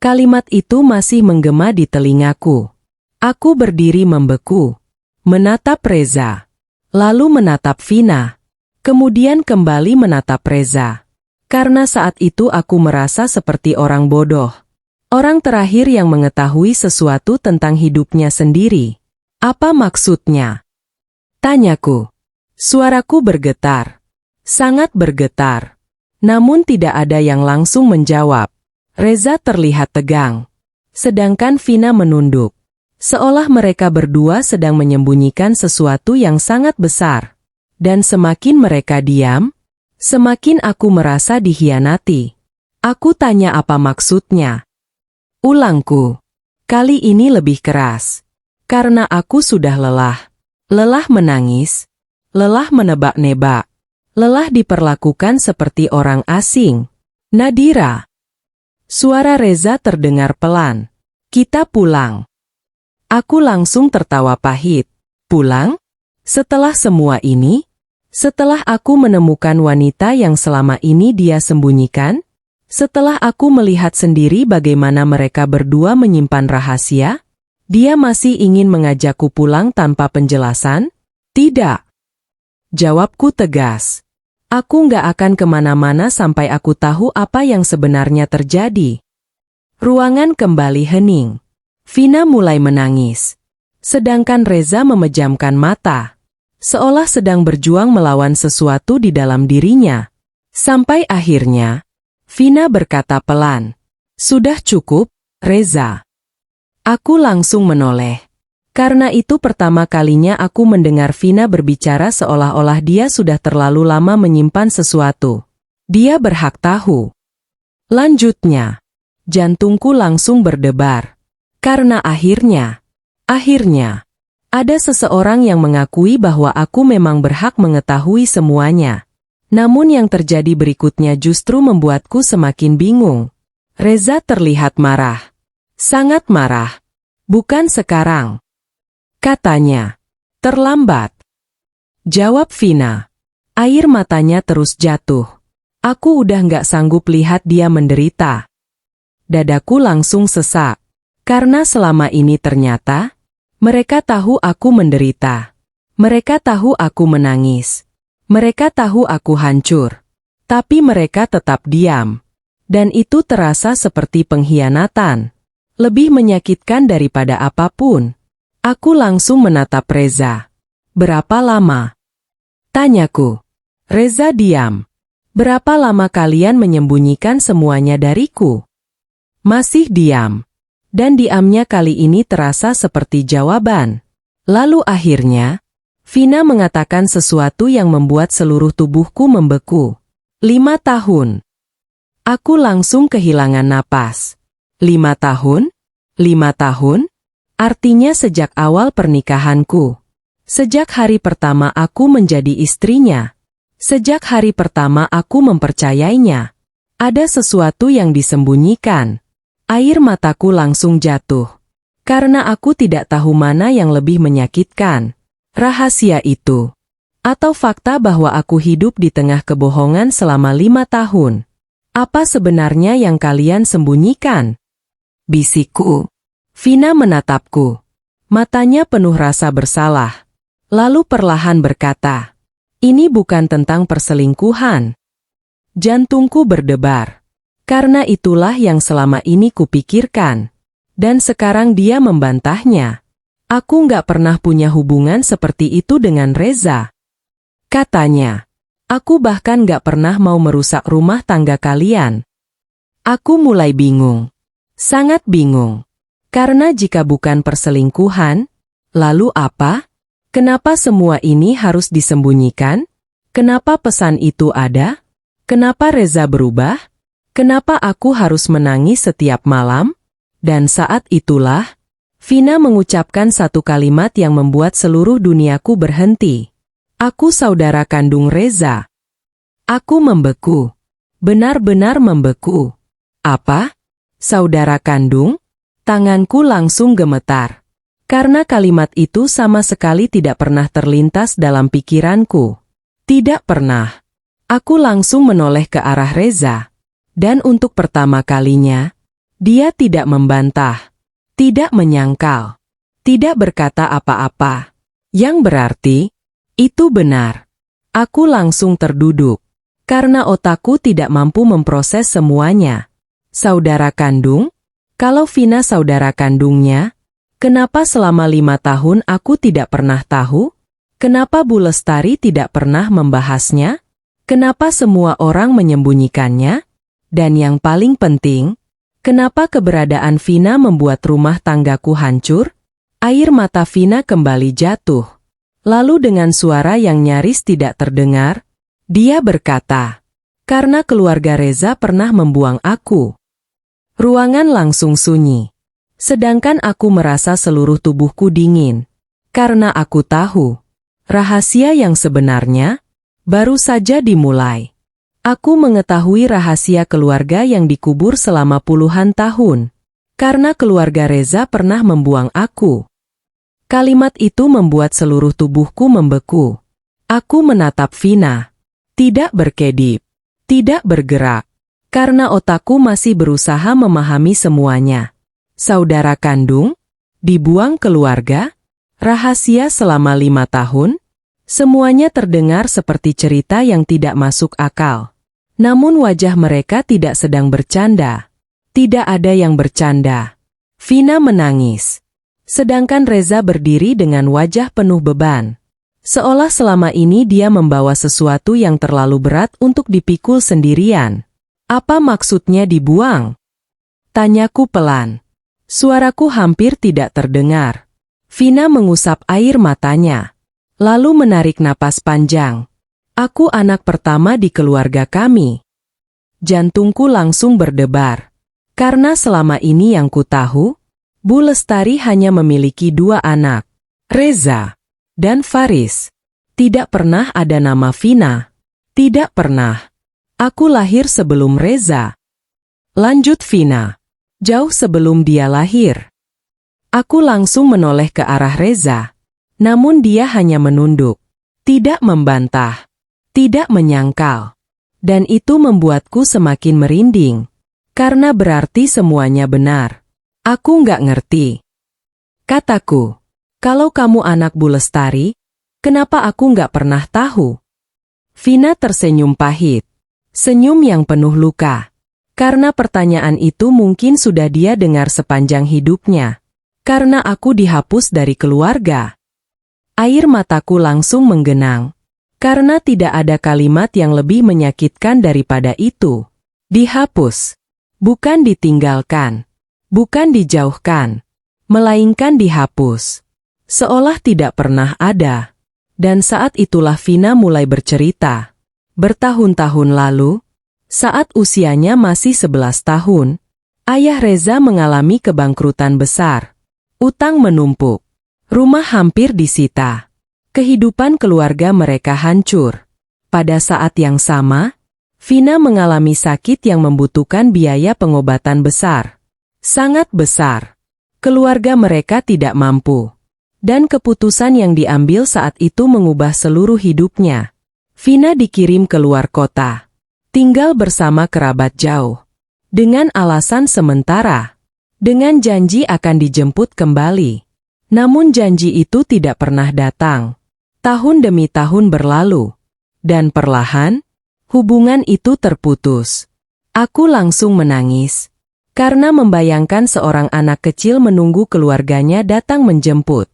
A: Kalimat itu masih menggema di telingaku. Aku berdiri membeku, menatap Reza, lalu menatap Vina, kemudian kembali menatap Reza. Karena saat itu aku merasa seperti orang bodoh. Orang terakhir yang mengetahui sesuatu tentang hidupnya sendiri. Apa maksudnya? Tanyaku. Suaraku bergetar. Sangat bergetar. Namun tidak ada yang langsung menjawab. Reza terlihat tegang. Sedangkan Vina menunduk. Seolah mereka berdua sedang menyembunyikan sesuatu yang sangat besar. Dan semakin mereka diam, semakin aku merasa dikhianati. Aku tanya apa maksudnya. Ulangku. Kali ini lebih keras. Karena aku sudah lelah. Lelah menangis. Lelah menebak-nebak. Lelah diperlakukan seperti orang asing. Nadira. Suara Reza terdengar pelan. Kita pulang. Aku langsung tertawa pahit. Pulang? Setelah semua ini? Setelah aku menemukan wanita yang selama ini dia sembunyikan? Setelah aku melihat sendiri bagaimana mereka berdua menyimpan rahasia? Dia masih ingin mengajakku pulang tanpa penjelasan? Tidak. Jawabku tegas. Aku nggak akan kemana-mana sampai aku tahu apa yang sebenarnya terjadi. Ruangan kembali hening. Vina mulai menangis. Sedangkan Reza memejamkan mata. Seolah sedang berjuang melawan sesuatu di dalam dirinya. Sampai akhirnya, Vina berkata pelan, "Sudah cukup, Reza." Aku langsung menoleh. Karena itu pertama kalinya aku mendengar Vina berbicara seolah-olah dia sudah terlalu lama menyimpan sesuatu. Dia berhak tahu. Lanjutnya, jantungku langsung berdebar. Karena akhirnya, ada seseorang yang mengakui bahwa aku memang berhak mengetahui semuanya. Namun yang terjadi berikutnya justru membuatku semakin bingung. Reza terlihat marah. Sangat marah. Bukan sekarang. Katanya. Terlambat. Jawab Vina. Air matanya terus jatuh. Aku udah nggak sanggup lihat dia menderita. Dadaku langsung sesak. Karena selama ini ternyata mereka tahu aku menderita. Mereka tahu aku menangis. Mereka tahu aku hancur. Tapi mereka tetap diam. Dan itu terasa seperti pengkhianatan. Lebih menyakitkan daripada apapun. Aku langsung menatap Reza. Berapa lama? Tanyaku. Reza diam. Berapa lama kalian menyembunyikan semuanya dariku? Masih diam. Dan diamnya kali ini terasa seperti jawaban. Lalu akhirnya, Vina mengatakan sesuatu yang membuat seluruh tubuhku membeku. 5 tahun. Aku langsung kehilangan napas. 5 tahun? 5 tahun? Artinya sejak awal pernikahanku. Sejak hari pertama aku menjadi istrinya. Sejak hari pertama aku mempercayainya. Ada sesuatu yang disembunyikan. Air mataku langsung jatuh. Karena aku tidak tahu mana yang lebih menyakitkan. Rahasia itu. Atau fakta bahwa aku hidup di tengah kebohongan selama 5 tahun. Apa sebenarnya yang kalian sembunyikan? Bisikku. Vina menatapku. Matanya penuh rasa bersalah. Lalu perlahan berkata, "Ini bukan tentang perselingkuhan." Jantungku berdebar. Karena itulah yang selama ini kupikirkan. Dan sekarang dia membantahnya. Aku nggak pernah punya hubungan seperti itu dengan Reza. Katanya, aku bahkan nggak pernah mau merusak rumah tangga kalian. Aku mulai bingung. Sangat bingung. Karena jika bukan perselingkuhan, lalu apa? Kenapa semua ini harus disembunyikan? Kenapa pesan itu ada? Kenapa Reza berubah? Kenapa aku harus menangis setiap malam? Dan saat itulah, Vina mengucapkan satu kalimat yang membuat seluruh duniaku berhenti. Aku saudara kandung Reza. Aku membeku. Benar-benar membeku. Apa? Saudara kandung? Tanganku langsung gemetar. Karena kalimat itu sama sekali tidak pernah terlintas dalam pikiranku. Tidak pernah. Aku langsung menoleh ke arah Reza. Dan untuk pertama kalinya, dia tidak membantah, tidak menyangkal, tidak berkata apa-apa. Yang berarti, itu benar. Aku langsung terduduk. Karena otakku tidak mampu memproses semuanya. Saudara kandung? Kalau Vina saudara kandungnya, kenapa selama 5 tahun aku tidak pernah tahu? Kenapa Bu Lestari tidak pernah membahasnya? Kenapa semua orang menyembunyikannya? Dan yang paling penting, kenapa keberadaan Vina membuat rumah tanggaku hancur? Air mata Vina kembali jatuh. Lalu dengan suara yang nyaris tidak terdengar, dia berkata, "Karena keluarga Reza pernah membuang aku." Ruangan langsung sunyi. Sedangkan aku merasa seluruh tubuhku dingin. Karena aku tahu, rahasia yang sebenarnya baru saja dimulai. Aku mengetahui rahasia keluarga yang dikubur selama puluhan tahun. Karena keluarga Reza pernah membuang aku. Kalimat itu membuat seluruh tubuhku membeku. Aku menatap Vina. Tidak berkedip. Tidak bergerak. Karena otakku masih berusaha memahami semuanya. Saudara kandung? Dibuang keluarga? Rahasia selama 5 tahun? Semuanya terdengar seperti cerita yang tidak masuk akal. Namun wajah mereka tidak sedang bercanda. Tidak ada yang bercanda. Vina menangis. Sedangkan Reza berdiri dengan wajah penuh beban. Seolah selama ini dia membawa sesuatu yang terlalu berat untuk dipikul sendirian. Apa maksudnya dibuang? Tanyaku pelan. Suaraku hampir tidak terdengar. Vina mengusap air matanya. Lalu menarik napas panjang. Aku anak pertama di keluarga kami. Jantungku langsung berdebar. Karena selama ini yang ku tahu, Bu Lestari hanya memiliki 2 anak. Reza dan Faris. Tidak pernah ada nama Vina. Tidak pernah. Aku lahir sebelum Reza. Lanjut Vina. Jauh sebelum dia lahir. Aku langsung menoleh ke arah Reza. Namun dia hanya menunduk. Tidak membantah. Tidak menyangkal. Dan itu membuatku semakin merinding. Karena berarti semuanya benar. Aku nggak ngerti. Kataku. Kalau kamu anak Bu Lestari, kenapa aku nggak pernah tahu? Vina tersenyum pahit. Senyum yang penuh luka. Karena pertanyaan itu mungkin sudah dia dengar sepanjang hidupnya. Karena aku dihapus dari keluarga. Air mataku langsung menggenang. Karena tidak ada kalimat yang lebih menyakitkan daripada itu. Dihapus. Bukan ditinggalkan. Bukan dijauhkan. Melainkan dihapus. Seolah tidak pernah ada. Dan saat itulah Vina mulai bercerita. Bertahun-tahun lalu, saat usianya masih 11 tahun, ayah Reza mengalami kebangkrutan besar. Utang menumpuk. Rumah hampir disita. Kehidupan keluarga mereka hancur. Pada saat yang sama, Vina mengalami sakit yang membutuhkan biaya pengobatan besar. Sangat besar. Keluarga mereka tidak mampu. Dan keputusan yang diambil saat itu mengubah seluruh hidupnya. Vina dikirim ke luar kota. Tinggal bersama kerabat jauh. Dengan alasan sementara. Dengan janji akan dijemput kembali. Namun janji itu tidak pernah datang. Tahun demi tahun berlalu. Dan perlahan, hubungan itu terputus. Aku langsung menangis. Karena membayangkan seorang anak kecil menunggu keluarganya datang menjemput.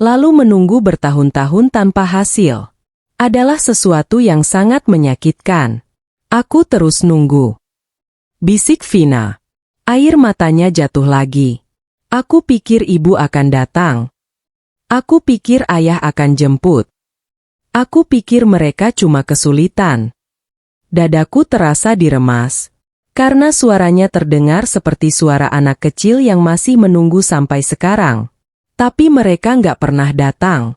A: Lalu menunggu bertahun-tahun tanpa hasil. Adalah sesuatu yang sangat menyakitkan. Aku terus nunggu. Bisik Vina. Air matanya jatuh lagi. Aku pikir ibu akan datang. Aku pikir ayah akan jemput. Aku pikir mereka cuma kesulitan. Dadaku terasa diremas, karena suaranya terdengar seperti suara anak kecil yang masih menunggu sampai sekarang. Tapi mereka nggak pernah datang.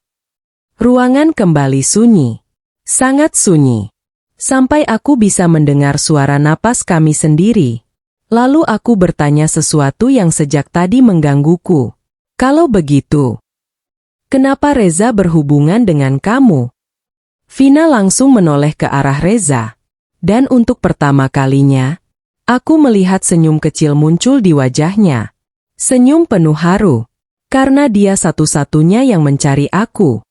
A: Ruangan kembali sunyi. Sangat sunyi. Sampai aku bisa mendengar suara napas kami sendiri. Lalu aku bertanya sesuatu yang sejak tadi menggangguku. Kalau begitu, kenapa Reza berhubungan dengan kamu? Vina langsung menoleh ke arah Reza. Dan untuk pertama kalinya, aku melihat senyum kecil muncul di wajahnya. Senyum penuh haru. Karena dia satu-satunya yang mencari aku.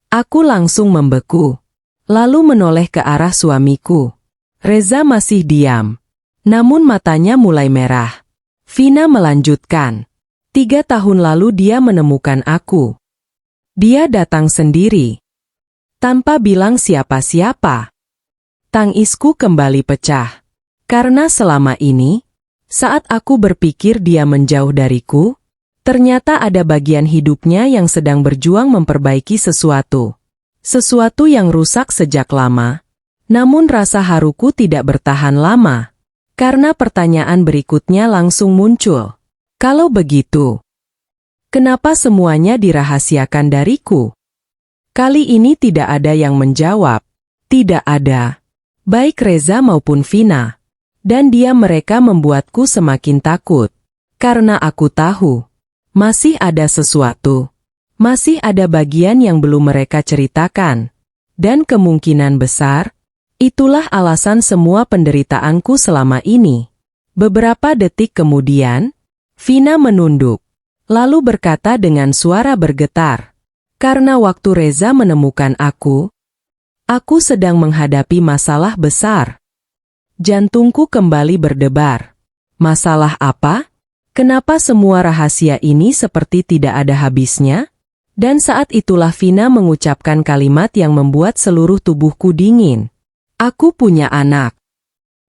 A: Aku langsung membeku. Lalu menoleh ke arah suamiku. Reza masih diam. Namun matanya mulai merah. Vina melanjutkan. 3 tahun lalu dia menemukan aku. Dia datang sendiri. Tanpa bilang siapa-siapa. Tangisku kembali pecah. Karena selama ini, saat aku berpikir dia menjauh dariku, ternyata ada bagian hidupnya yang sedang berjuang memperbaiki sesuatu. Sesuatu yang rusak sejak lama. Namun rasa haruku tidak bertahan lama. Karena pertanyaan berikutnya langsung muncul. Kalau begitu, kenapa semuanya dirahasiakan dariku? Kali ini tidak ada yang menjawab. Tidak ada. Baik Reza maupun Vina. Dan mereka membuatku semakin takut. Karena aku tahu, masih ada sesuatu. Masih ada bagian yang belum mereka ceritakan. Dan kemungkinan besar, itulah alasan semua penderitaanku selama ini. Beberapa detik kemudian, Vina menunduk. Lalu berkata dengan suara bergetar. Karena waktu Reza menemukan aku sedang menghadapi masalah besar. Jantungku kembali berdebar. Masalah apa? Kenapa semua rahasia ini seperti tidak ada habisnya? Dan saat itulah Vina mengucapkan kalimat yang membuat seluruh tubuhku dingin. Aku punya anak.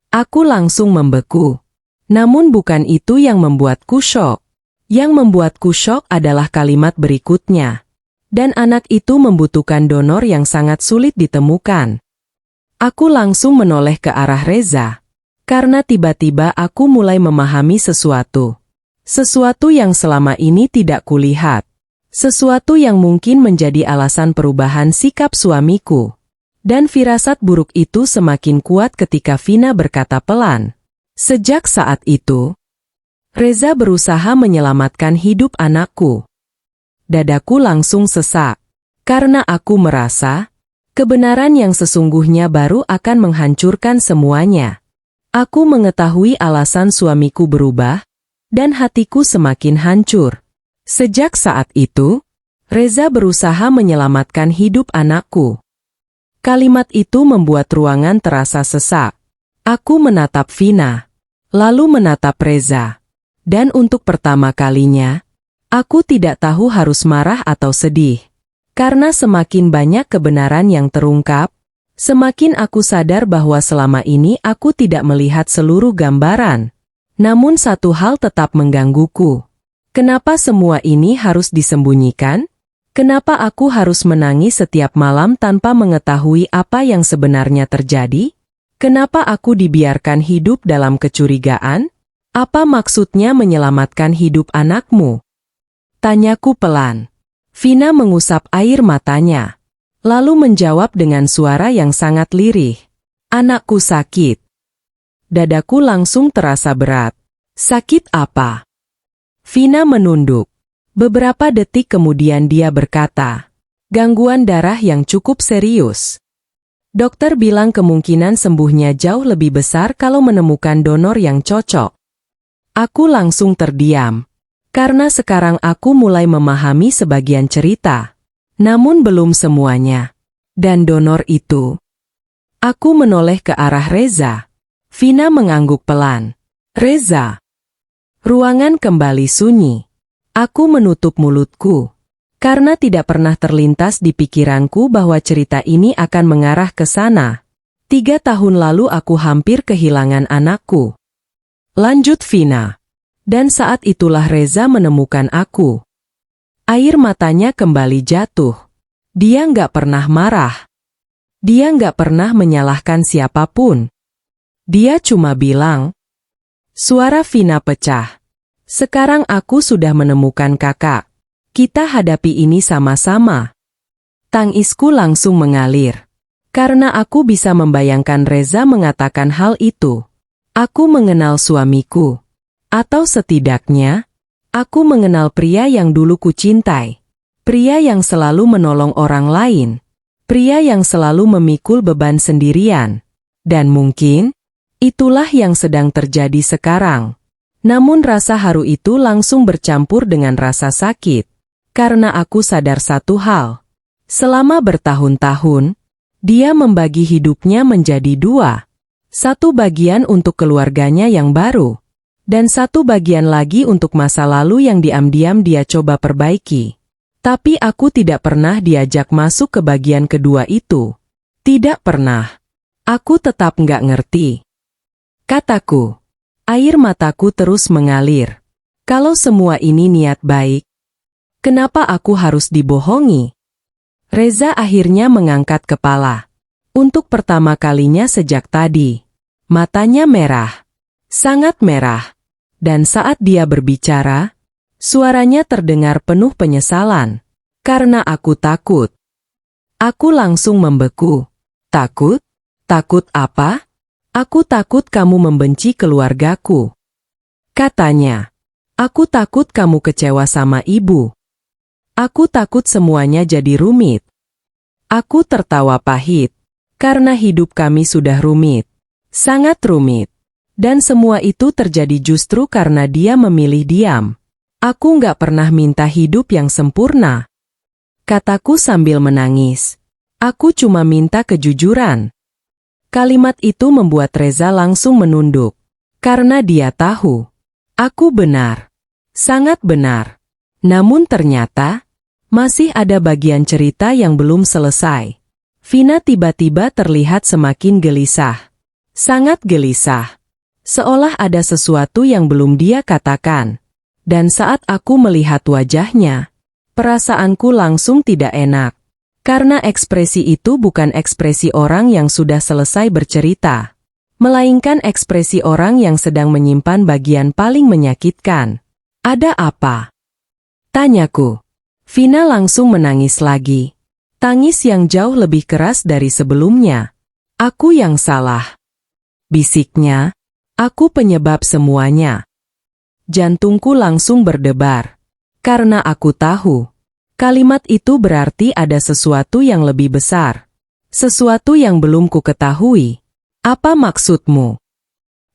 A: Aku langsung membeku. Namun bukan itu yang membuatku syok. Yang membuatku syok adalah kalimat berikutnya. Dan anak itu membutuhkan donor yang sangat sulit ditemukan. Aku langsung menoleh ke arah Reza. Karena tiba-tiba aku mulai memahami sesuatu. Sesuatu yang selama ini tidak kulihat. Sesuatu yang mungkin menjadi alasan perubahan sikap suamiku. Dan firasat buruk itu semakin kuat ketika Vina berkata pelan. Sejak saat itu, Reza berusaha menyelamatkan hidup anakku. Dadaku langsung sesak. Karena aku merasa, kebenaran yang sesungguhnya baru akan menghancurkan semuanya. Aku mengetahui alasan suamiku berubah, dan hatiku semakin hancur. Sejak saat itu, Reza berusaha menyelamatkan hidup anakku. Kalimat itu membuat ruangan terasa sesak. Aku menatap Vina, lalu menatap Reza. Dan untuk pertama kalinya, aku tidak tahu harus marah atau sedih. Karena semakin banyak kebenaran yang terungkap, semakin aku sadar bahwa selama ini aku tidak melihat seluruh gambaran. Namun satu hal tetap menggangguku. Kenapa semua ini harus disembunyikan? Kenapa aku harus menangis setiap malam tanpa mengetahui apa yang sebenarnya terjadi? Kenapa aku dibiarkan hidup dalam kecurigaan? Apa maksudnya menyelamatkan hidup anakmu? Tanyaku pelan. Vina mengusap air matanya. Lalu menjawab dengan suara yang sangat lirih. Anakku sakit. Dadaku langsung terasa berat. Sakit apa? Vina menunduk. Beberapa detik kemudian dia berkata, gangguan darah yang cukup serius. Dokter bilang kemungkinan sembuhnya jauh lebih besar kalau menemukan donor yang cocok. Aku langsung terdiam. Karena sekarang aku mulai memahami sebagian cerita. Namun belum semuanya. Dan donor itu. Aku menoleh ke arah Reza. Vina mengangguk pelan. Reza. Ruangan kembali sunyi. Aku menutup mulutku. Karena tidak pernah terlintas di pikiranku bahwa cerita ini akan mengarah ke sana. 3 tahun lalu aku hampir kehilangan anakku. Lanjut Vina. Dan saat itulah Reza menemukan aku. Air matanya kembali jatuh. Dia nggak pernah marah. Dia nggak pernah menyalahkan siapapun. Dia cuma bilang. Suara Vina pecah. Sekarang aku sudah menemukan kakak. Kita hadapi ini sama-sama. Tangisku langsung mengalir. Karena aku bisa membayangkan Reza mengatakan hal itu. Aku mengenal suamiku. Atau setidaknya, aku mengenal pria yang dulu kucintai. Pria yang selalu menolong orang lain. Pria yang selalu memikul beban sendirian. Dan mungkin, itulah yang sedang terjadi sekarang. Namun rasa haru itu langsung bercampur dengan rasa sakit. Karena aku sadar satu hal. Selama bertahun-tahun, dia membagi hidupnya menjadi dua. Satu bagian untuk keluarganya yang baru. Dan satu bagian lagi untuk masa lalu yang diam-diam dia coba perbaiki. Tapi aku tidak pernah diajak masuk ke bagian kedua itu. Tidak pernah. Aku tetap nggak ngerti. Kataku. Air mataku terus mengalir. Kalau semua ini niat baik, kenapa aku harus dibohongi? Reza akhirnya mengangkat kepala. Untuk pertama kalinya sejak tadi. Matanya merah. Sangat merah. Dan saat dia berbicara, suaranya terdengar penuh penyesalan. Karena aku takut. Aku langsung membeku. Takut? Takut apa? Aku takut kamu membenci keluargaku. Katanya. Aku takut kamu kecewa sama ibu. Aku takut semuanya jadi rumit. Aku tertawa pahit. Karena hidup kami sudah rumit. Sangat rumit. Dan semua itu terjadi justru karena dia memilih diam. Aku nggak pernah minta hidup yang sempurna. Kataku sambil menangis. Aku cuma minta kejujuran. Kalimat itu membuat Reza langsung menunduk. Karena dia tahu. Aku benar. Sangat benar. Namun ternyata, masih ada bagian cerita yang belum selesai. Vina tiba-tiba terlihat semakin gelisah. Sangat gelisah. Seolah ada sesuatu yang belum dia katakan. Dan saat aku melihat wajahnya, perasaanku langsung tidak enak. Karena ekspresi itu bukan ekspresi orang yang sudah selesai bercerita. Melainkan ekspresi orang yang sedang menyimpan bagian paling menyakitkan. Ada apa? Tanyaku. Vina langsung menangis lagi. Tangis yang jauh lebih keras dari sebelumnya. Aku yang salah. Bisiknya. Aku penyebab semuanya. Jantungku langsung berdebar. Karena aku tahu. Kalimat itu berarti ada sesuatu yang lebih besar. Sesuatu yang belum ku ketahui. Apa maksudmu?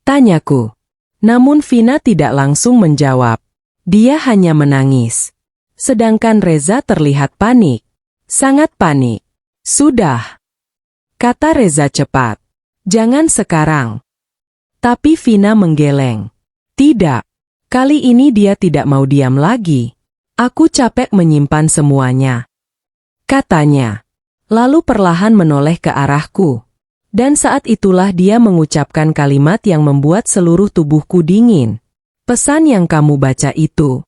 A: Tanyaku. Namun Vina tidak langsung menjawab. Dia hanya menangis. Sedangkan Reza terlihat panik. Sangat panik. Sudah. Kata Reza cepat. Jangan sekarang. Tapi Vina menggeleng. Tidak. Kali ini dia tidak mau diam lagi. Aku capek menyimpan semuanya. Katanya. Lalu perlahan menoleh ke arahku. Dan saat itulah dia mengucapkan kalimat yang membuat seluruh tubuhku dingin. Pesan yang kamu baca itu.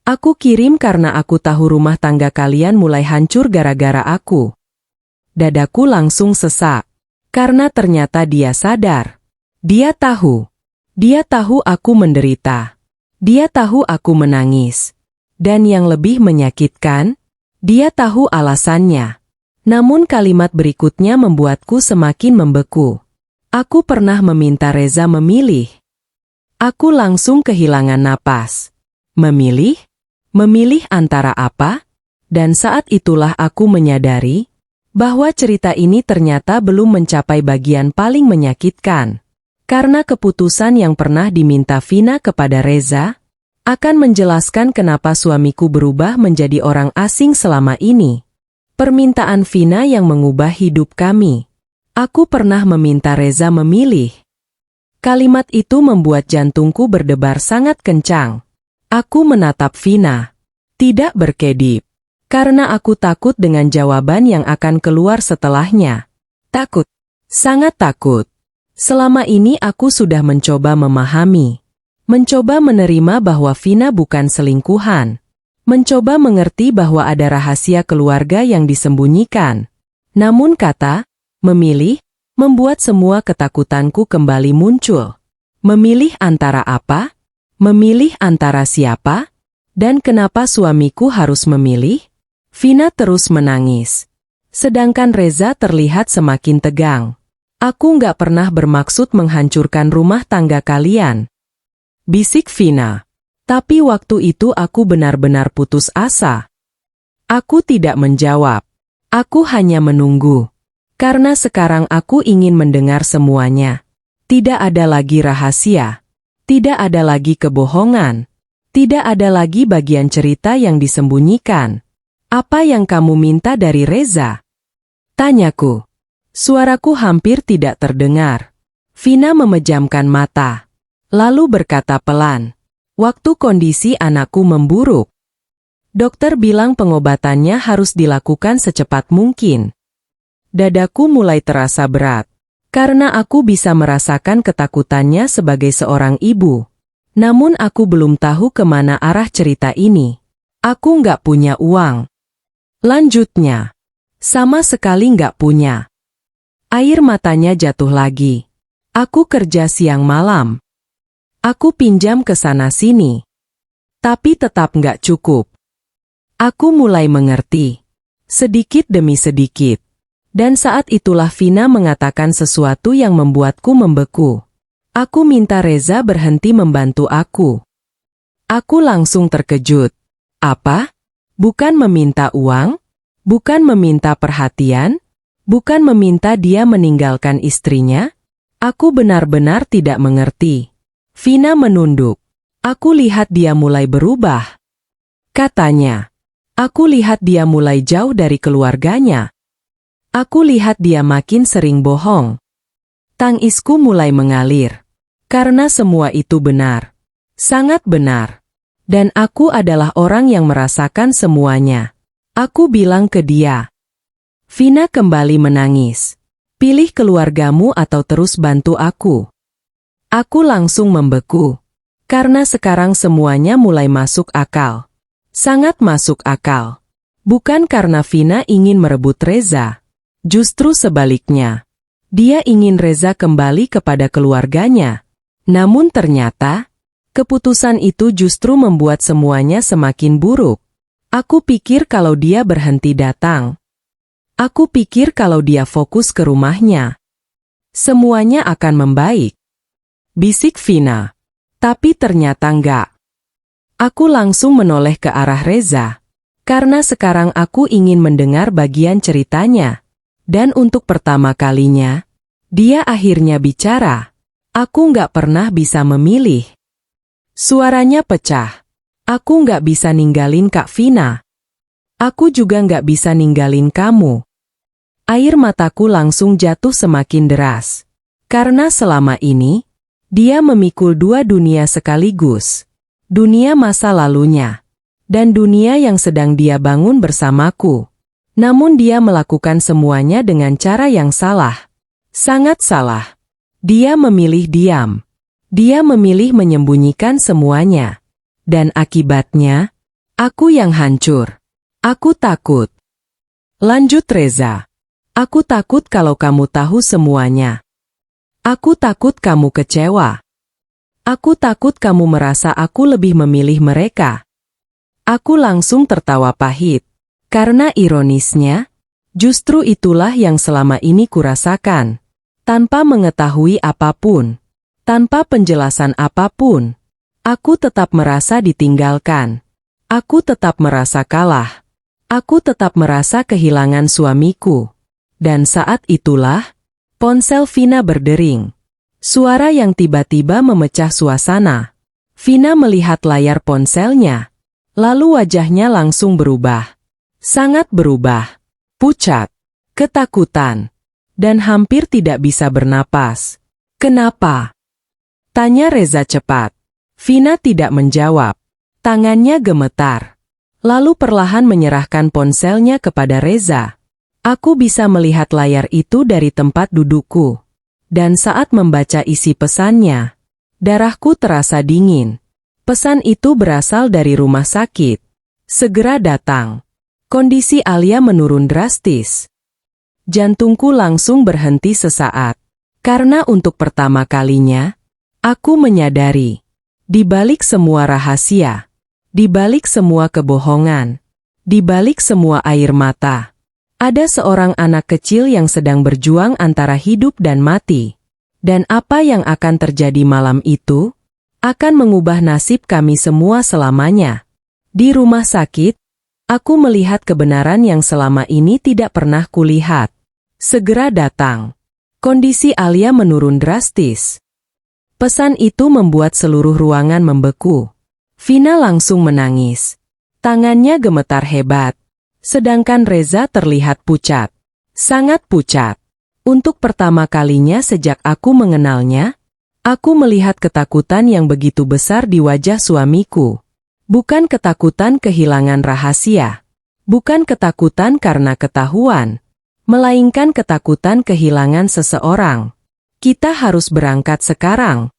A: Aku kirim karena aku tahu rumah tangga kalian mulai hancur gara-gara aku. Dadaku langsung sesak. Karena ternyata dia sadar. Dia tahu. Dia tahu aku menderita. Dia tahu aku menangis. Dan yang lebih menyakitkan, dia tahu alasannya. Namun kalimat berikutnya membuatku semakin membeku. Aku pernah meminta Reza memilih. Aku langsung kehilangan napas. Memilih? Memilih antara apa? Dan saat itulah aku menyadari bahwa cerita ini ternyata belum mencapai bagian paling menyakitkan. Karena keputusan yang pernah diminta Vina kepada Reza akan menjelaskan kenapa suamiku berubah menjadi orang asing selama ini. Permintaan Vina yang mengubah hidup kami. Aku pernah meminta Reza memilih. Kalimat itu membuat jantungku berdebar sangat kencang. Aku menatap Vina. Tidak berkedip. Karena aku takut dengan jawaban yang akan keluar setelahnya. Takut. Sangat takut. Selama ini aku sudah mencoba memahami. Mencoba menerima bahwa Vina bukan selingkuhan. Mencoba mengerti bahwa ada rahasia keluarga yang disembunyikan. Namun kata, memilih, membuat semua ketakutanku kembali muncul. Memilih antara apa? Memilih antara siapa? Dan kenapa suamiku harus memilih? Vina terus menangis. Sedangkan Reza terlihat semakin tegang. Aku nggak pernah bermaksud menghancurkan rumah tangga kalian. Bisik Vina. Tapi waktu itu aku benar-benar putus asa. Aku tidak menjawab. Aku hanya menunggu. Karena sekarang aku ingin mendengar semuanya. Tidak ada lagi rahasia. Tidak ada lagi kebohongan. Tidak ada lagi bagian cerita yang disembunyikan. Apa yang kamu minta dari Reza? Tanyaku. Suaraku hampir tidak terdengar. Vina memejamkan mata. Lalu berkata pelan, waktu kondisi anakku memburuk. Dokter bilang pengobatannya harus dilakukan secepat mungkin. Dadaku mulai terasa berat, karena aku bisa merasakan ketakutannya sebagai seorang ibu. Namun aku belum tahu kemana arah cerita ini. Aku nggak punya uang. Lanjutnya, sama sekali nggak punya. Air matanya jatuh lagi. Aku kerja siang malam. Aku pinjam ke sana-sini. Tapi tetap nggak cukup. Aku mulai mengerti. Sedikit demi sedikit. Dan saat itulah Vina mengatakan sesuatu yang membuatku membeku. Aku minta Reza berhenti membantu aku. Aku langsung terkejut. Apa? Bukan meminta uang? Bukan meminta perhatian? Bukan meminta dia meninggalkan istrinya? Aku benar-benar tidak mengerti. Vina menunduk. Aku lihat dia mulai berubah. Katanya. Aku lihat dia mulai jauh dari keluarganya. Aku lihat dia makin sering bohong. Tangisku mulai mengalir. Karena semua itu benar. Sangat benar. Dan aku adalah orang yang merasakan semuanya. Aku bilang ke dia. Vina kembali menangis. Pilih keluargamu atau terus bantu aku. Aku langsung membeku. Karena sekarang semuanya mulai masuk akal. Sangat masuk akal. Bukan karena Vina ingin merebut Reza. Justru sebaliknya. Dia ingin Reza kembali kepada keluarganya. Namun ternyata, keputusan itu justru membuat semuanya semakin buruk. Aku pikir kalau dia berhenti datang. Aku pikir kalau dia fokus ke rumahnya, semuanya akan membaik. Bisik Vina. Tapi ternyata enggak. Aku langsung menoleh ke arah Reza. Karena sekarang aku ingin mendengar bagian ceritanya. Dan untuk pertama kalinya, dia akhirnya bicara. Aku nggak pernah bisa memilih. Suaranya pecah. Aku nggak bisa ninggalin Kak Vina. Aku juga nggak bisa ninggalin kamu. Air mataku langsung jatuh semakin deras. Karena selama ini, dia memikul dua dunia sekaligus. Dunia masa lalunya. Dan dunia yang sedang dia bangun bersamaku. Namun dia melakukan semuanya dengan cara yang salah. Sangat salah. Dia memilih diam. Dia memilih menyembunyikan semuanya. Dan akibatnya, aku yang hancur. Aku takut. Lanjut Reza. Aku takut kalau kamu tahu semuanya. Aku takut kamu kecewa. Aku takut kamu merasa aku lebih memilih mereka. Aku langsung tertawa pahit. Karena ironisnya, justru itulah yang selama ini kurasakan. Tanpa mengetahui apapun. Tanpa penjelasan apapun. Aku tetap merasa ditinggalkan. Aku tetap merasa kalah. Aku tetap merasa kehilangan suamiku. Dan saat itulah, ponsel Vina berdering. Suara yang tiba-tiba memecah suasana. Vina melihat layar ponselnya. Lalu wajahnya langsung berubah. Sangat berubah. Pucat. Ketakutan. Dan hampir tidak bisa bernapas. Kenapa? Tanya Reza cepat. Vina tidak menjawab. Tangannya gemetar. Lalu perlahan menyerahkan ponselnya kepada Reza. Aku bisa melihat layar itu dari tempat dudukku. Dan saat membaca isi pesannya, Darahku terasa dingin. Pesan itu berasal dari rumah sakit. Segera datang. Kondisi Alia menurun drastis. Jantungku langsung berhenti sesaat. Karena untuk pertama kalinya, aku menyadari, di balik semua rahasia, di balik semua kebohongan, di balik semua air mata, ada seorang anak kecil yang sedang berjuang antara hidup dan mati. Dan apa yang akan terjadi malam itu, akan mengubah nasib kami semua selamanya. Di rumah sakit, aku melihat kebenaran yang selama ini tidak pernah kulihat. Segera datang. Kondisi Alia menurun drastis. Pesan itu membuat seluruh ruangan membeku. Vina langsung menangis. Tangannya gemetar hebat. Sedangkan Reza terlihat pucat. Sangat pucat. Untuk pertama kalinya sejak aku mengenalnya, aku melihat ketakutan yang begitu besar di wajah suamiku. Bukan ketakutan kehilangan rahasia. Bukan ketakutan karena ketahuan. Melainkan ketakutan kehilangan seseorang. Kita harus berangkat sekarang.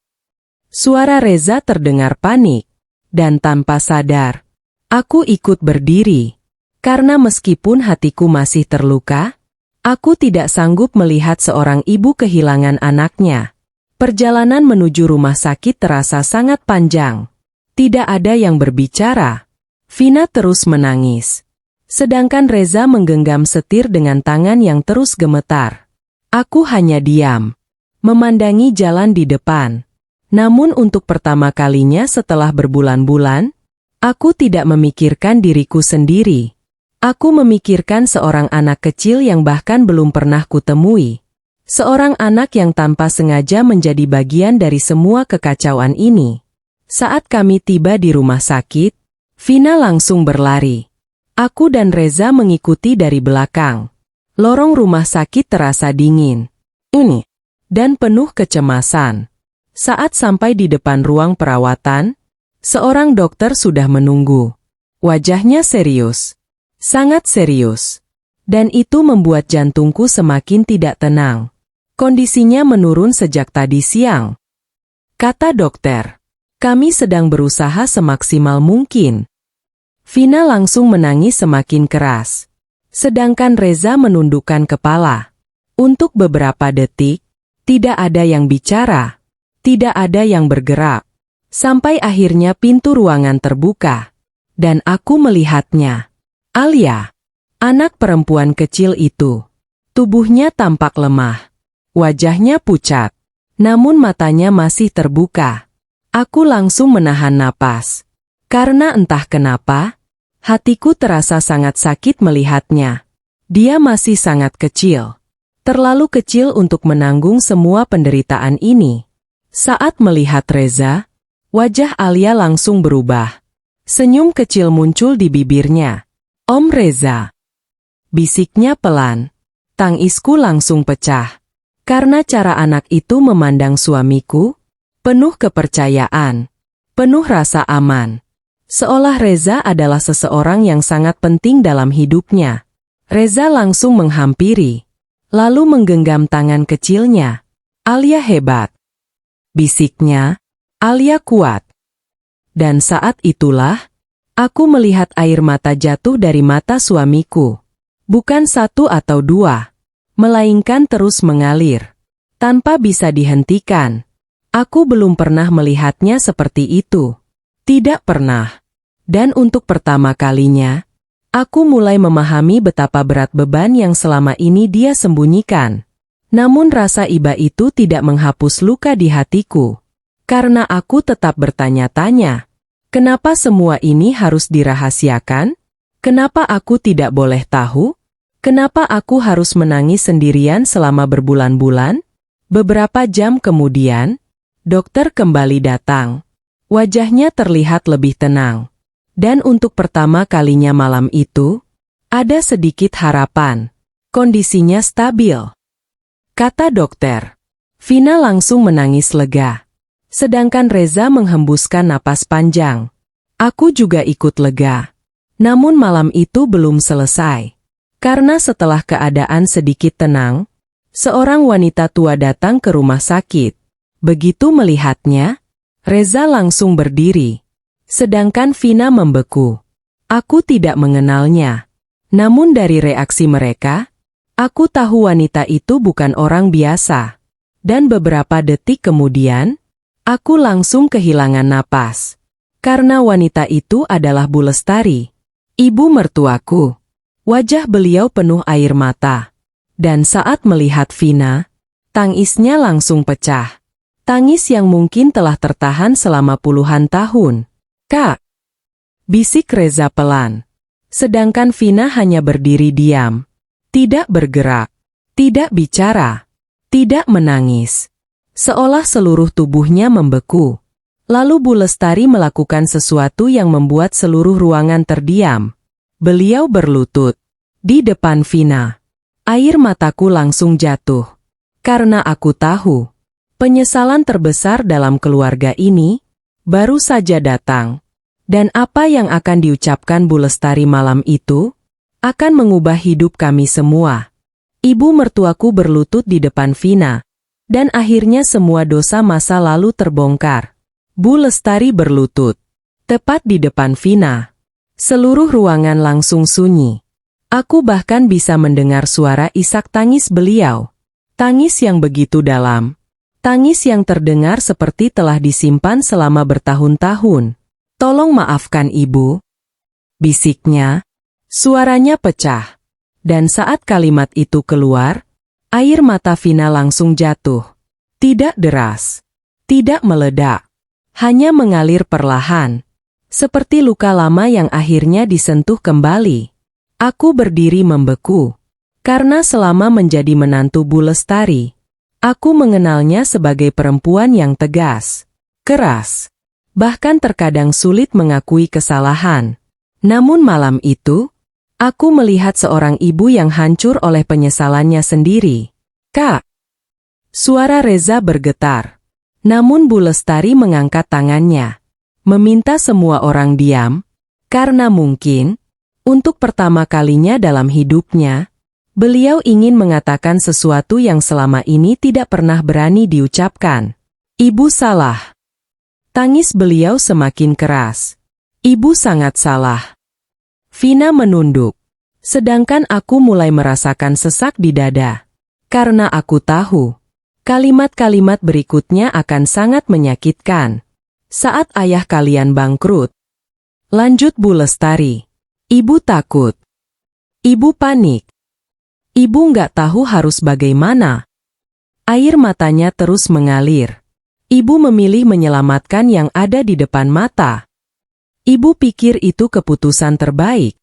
A: Suara Reza terdengar panik. Dan tanpa sadar, aku ikut berdiri. Karena meskipun hatiku masih terluka, aku tidak sanggup melihat seorang ibu kehilangan anaknya. Perjalanan menuju rumah sakit terasa sangat panjang. Tidak ada yang berbicara. Vina terus menangis. Sedangkan Reza menggenggam setir dengan tangan yang terus gemetar. Aku hanya diam, memandangi jalan di depan. Namun untuk pertama kalinya setelah berbulan-bulan, aku tidak memikirkan diriku sendiri. Aku memikirkan seorang anak kecil yang bahkan belum pernah kutemui. Seorang anak yang tanpa sengaja menjadi bagian dari semua kekacauan ini. Saat kami tiba di rumah sakit, Vina langsung berlari. Aku dan Reza mengikuti dari belakang. Lorong rumah sakit terasa dingin, unik, dan penuh kecemasan. Saat sampai di depan ruang perawatan, seorang dokter sudah menunggu. Wajahnya serius. Sangat serius. Dan itu membuat jantungku semakin tidak tenang. Kondisinya menurun sejak tadi siang. Kata dokter, kami sedang berusaha semaksimal mungkin. Vina langsung menangis semakin keras. Sedangkan Reza menundukkan kepala. Untuk beberapa detik, tidak ada yang bicara. Tidak ada yang bergerak. Sampai akhirnya pintu ruangan terbuka. Dan aku melihatnya. Alia, anak perempuan kecil itu. Tubuhnya tampak lemah. Wajahnya pucat. Namun matanya masih terbuka. Aku langsung menahan napas. Karena entah kenapa, hatiku terasa sangat sakit melihatnya. Dia masih sangat kecil. Terlalu kecil untuk menanggung semua penderitaan ini. Saat melihat Reza, wajah Alia langsung berubah. Senyum kecil muncul di bibirnya. Om Reza. Bisiknya pelan. Tangisku langsung pecah. Karena cara anak itu memandang suamiku, penuh kepercayaan, penuh rasa aman. Seolah Reza adalah seseorang yang sangat penting dalam hidupnya. Reza langsung menghampiri, lalu menggenggam tangan kecilnya. Alia hebat. Bisiknya, Alia kuat. Dan saat itulah, aku melihat air mata jatuh dari mata suamiku. Bukan satu atau dua, melainkan terus mengalir. Tanpa bisa dihentikan. Aku belum pernah melihatnya seperti itu. Tidak pernah. Dan untuk pertama kalinya, aku mulai memahami betapa berat beban yang selama ini dia sembunyikan. Namun rasa iba itu tidak menghapus luka di hatiku. Karena aku tetap bertanya-tanya, kenapa semua ini harus dirahasiakan? Kenapa aku tidak boleh tahu? Kenapa aku harus menangis sendirian selama berbulan-bulan? Beberapa jam kemudian, dokter kembali datang. Wajahnya terlihat lebih tenang. Dan untuk pertama kalinya malam itu, ada sedikit harapan. Kondisinya stabil. Kata dokter. Vina langsung menangis lega. Sedangkan Reza menghembuskan napas panjang. Aku juga ikut lega. Namun malam itu belum selesai. Karena setelah keadaan sedikit tenang, seorang wanita tua datang ke rumah sakit. Begitu melihatnya, Reza langsung berdiri. Sedangkan Vina membeku. Aku tidak mengenalnya. Namun dari reaksi mereka, aku tahu wanita itu bukan orang biasa. Dan beberapa detik kemudian, aku langsung kehilangan napas. Karena wanita itu adalah Bu Lestari, ibu mertuaku. Wajah beliau penuh air mata. Dan saat melihat Vina, tangisnya langsung pecah. Tangis yang mungkin telah tertahan selama puluhan tahun. "Kak!" bisik Reza pelan. Sedangkan Vina hanya berdiri diam. Tidak bergerak. Tidak bicara. Tidak menangis. Seolah seluruh tubuhnya membeku. Lalu Bu Lestari melakukan sesuatu yang membuat seluruh ruangan terdiam. Beliau berlutut di depan Vina. Air mataku langsung jatuh. Karena aku tahu, penyesalan terbesar dalam keluarga ini baru saja datang. Dan apa yang akan diucapkan Bu Lestari malam itu akan mengubah hidup kami semua. Ibu mertuaku berlutut di depan Vina. Dan akhirnya semua dosa masa lalu terbongkar. Bu Lestari berlutut tepat di depan Vina. Seluruh ruangan langsung sunyi. Aku bahkan bisa mendengar suara isak tangis beliau. Tangis yang begitu dalam. Tangis yang terdengar seperti telah disimpan selama bertahun-tahun. "Tolong maafkan ibu," bisiknya. Suaranya pecah. Dan saat kalimat itu keluar, air mata Vina langsung jatuh. Tidak deras. Tidak meledak. Hanya mengalir perlahan. Seperti luka lama yang akhirnya disentuh kembali. Aku berdiri membeku. Karena selama menjadi menantu Bu Lestari, aku mengenalnya sebagai perempuan yang tegas, keras, bahkan terkadang sulit mengakui kesalahan. Namun malam itu, aku melihat seorang ibu yang hancur oleh penyesalannya sendiri. "Kak!" Suara Reza bergetar. Namun Bu Lestari mengangkat tangannya, meminta semua orang diam, karena mungkin, untuk pertama kalinya dalam hidupnya, beliau ingin mengatakan sesuatu yang selama ini tidak pernah berani diucapkan. "Ibu salah." Tangis beliau semakin keras. "Ibu sangat salah." Vina menunduk. Sedangkan aku mulai merasakan sesak di dada. Karena aku tahu, kalimat-kalimat berikutnya akan sangat menyakitkan. "Saat ayah kalian bangkrut," lanjut Bu Lestari, "ibu takut. Ibu panik. Ibu nggak tahu harus bagaimana." Air matanya terus mengalir. Ibu memilih menyelamatkan yang ada di depan mata. Ibu pikir itu keputusan terbaik.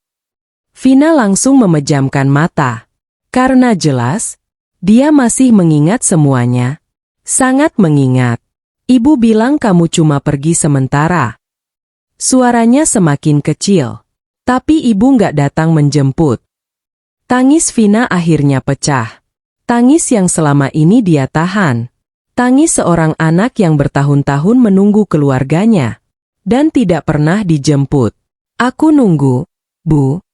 A: Vina langsung memejamkan mata. Karena jelas, dia masih mengingat semuanya. Sangat mengingat. "Ibu bilang kamu cuma pergi sementara." Suaranya semakin kecil. "Tapi ibu nggak datang menjemput." Tangis Vina akhirnya pecah. Tangis yang selama ini dia tahan. Tangis seorang anak yang bertahun-tahun menunggu keluarganya. Dan tidak pernah dijemput. "Aku nunggu, Bu,"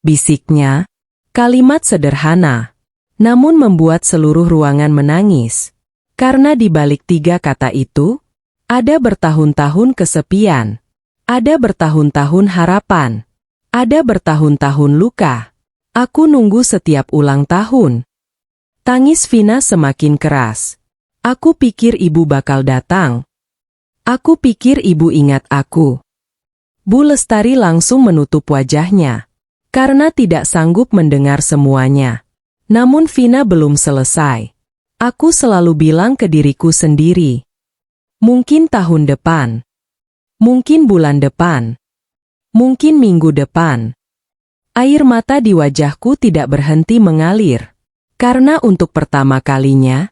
A: bisiknya. Kalimat sederhana, namun membuat seluruh ruangan menangis. Karena di balik tiga kata itu, ada bertahun-tahun kesepian. Ada bertahun-tahun harapan. Ada bertahun-tahun luka. "Aku nunggu setiap ulang tahun." Tangis Vina semakin keras. "Aku pikir ibu bakal datang. Aku pikir ibu ingat aku." Bu Lestari langsung menutup wajahnya. Karena tidak sanggup mendengar semuanya. Namun Vina belum selesai. Aku selalu bilang ke diriku sendiri. Mungkin tahun depan. Mungkin bulan depan. Mungkin minggu depan. Air mata di wajahku tidak berhenti mengalir. Karena untuk pertama kalinya,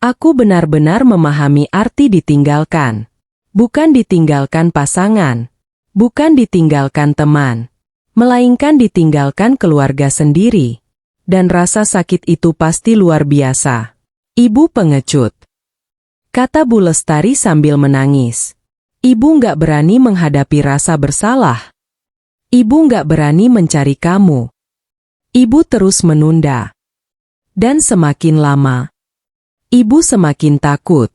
A: aku benar-benar memahami arti ditinggalkan. Bukan ditinggalkan pasangan. Bukan ditinggalkan teman. Melainkan ditinggalkan keluarga sendiri. Dan rasa sakit itu pasti luar biasa. "Ibu pengecut," kata Bu Lestari sambil menangis. "Ibu nggak berani menghadapi rasa bersalah. Ibu nggak berani mencari kamu. Ibu terus menunda. Dan semakin lama, ibu semakin takut.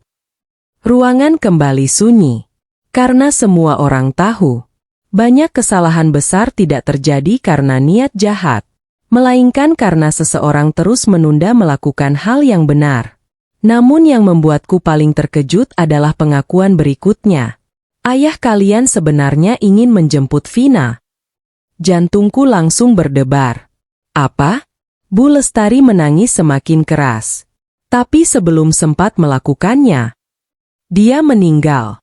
A: Ruangan kembali sunyi. Karena semua orang tahu, banyak kesalahan besar tidak terjadi karena niat jahat, melainkan karena seseorang terus menunda melakukan hal yang benar. Namun yang membuatku paling terkejut adalah pengakuan berikutnya. Ayah kalian sebenarnya ingin menjemput Vina. Jantungku langsung berdebar. Apa? Bu Lestari menangis semakin keras. Tapi sebelum sempat melakukannya, dia meninggal.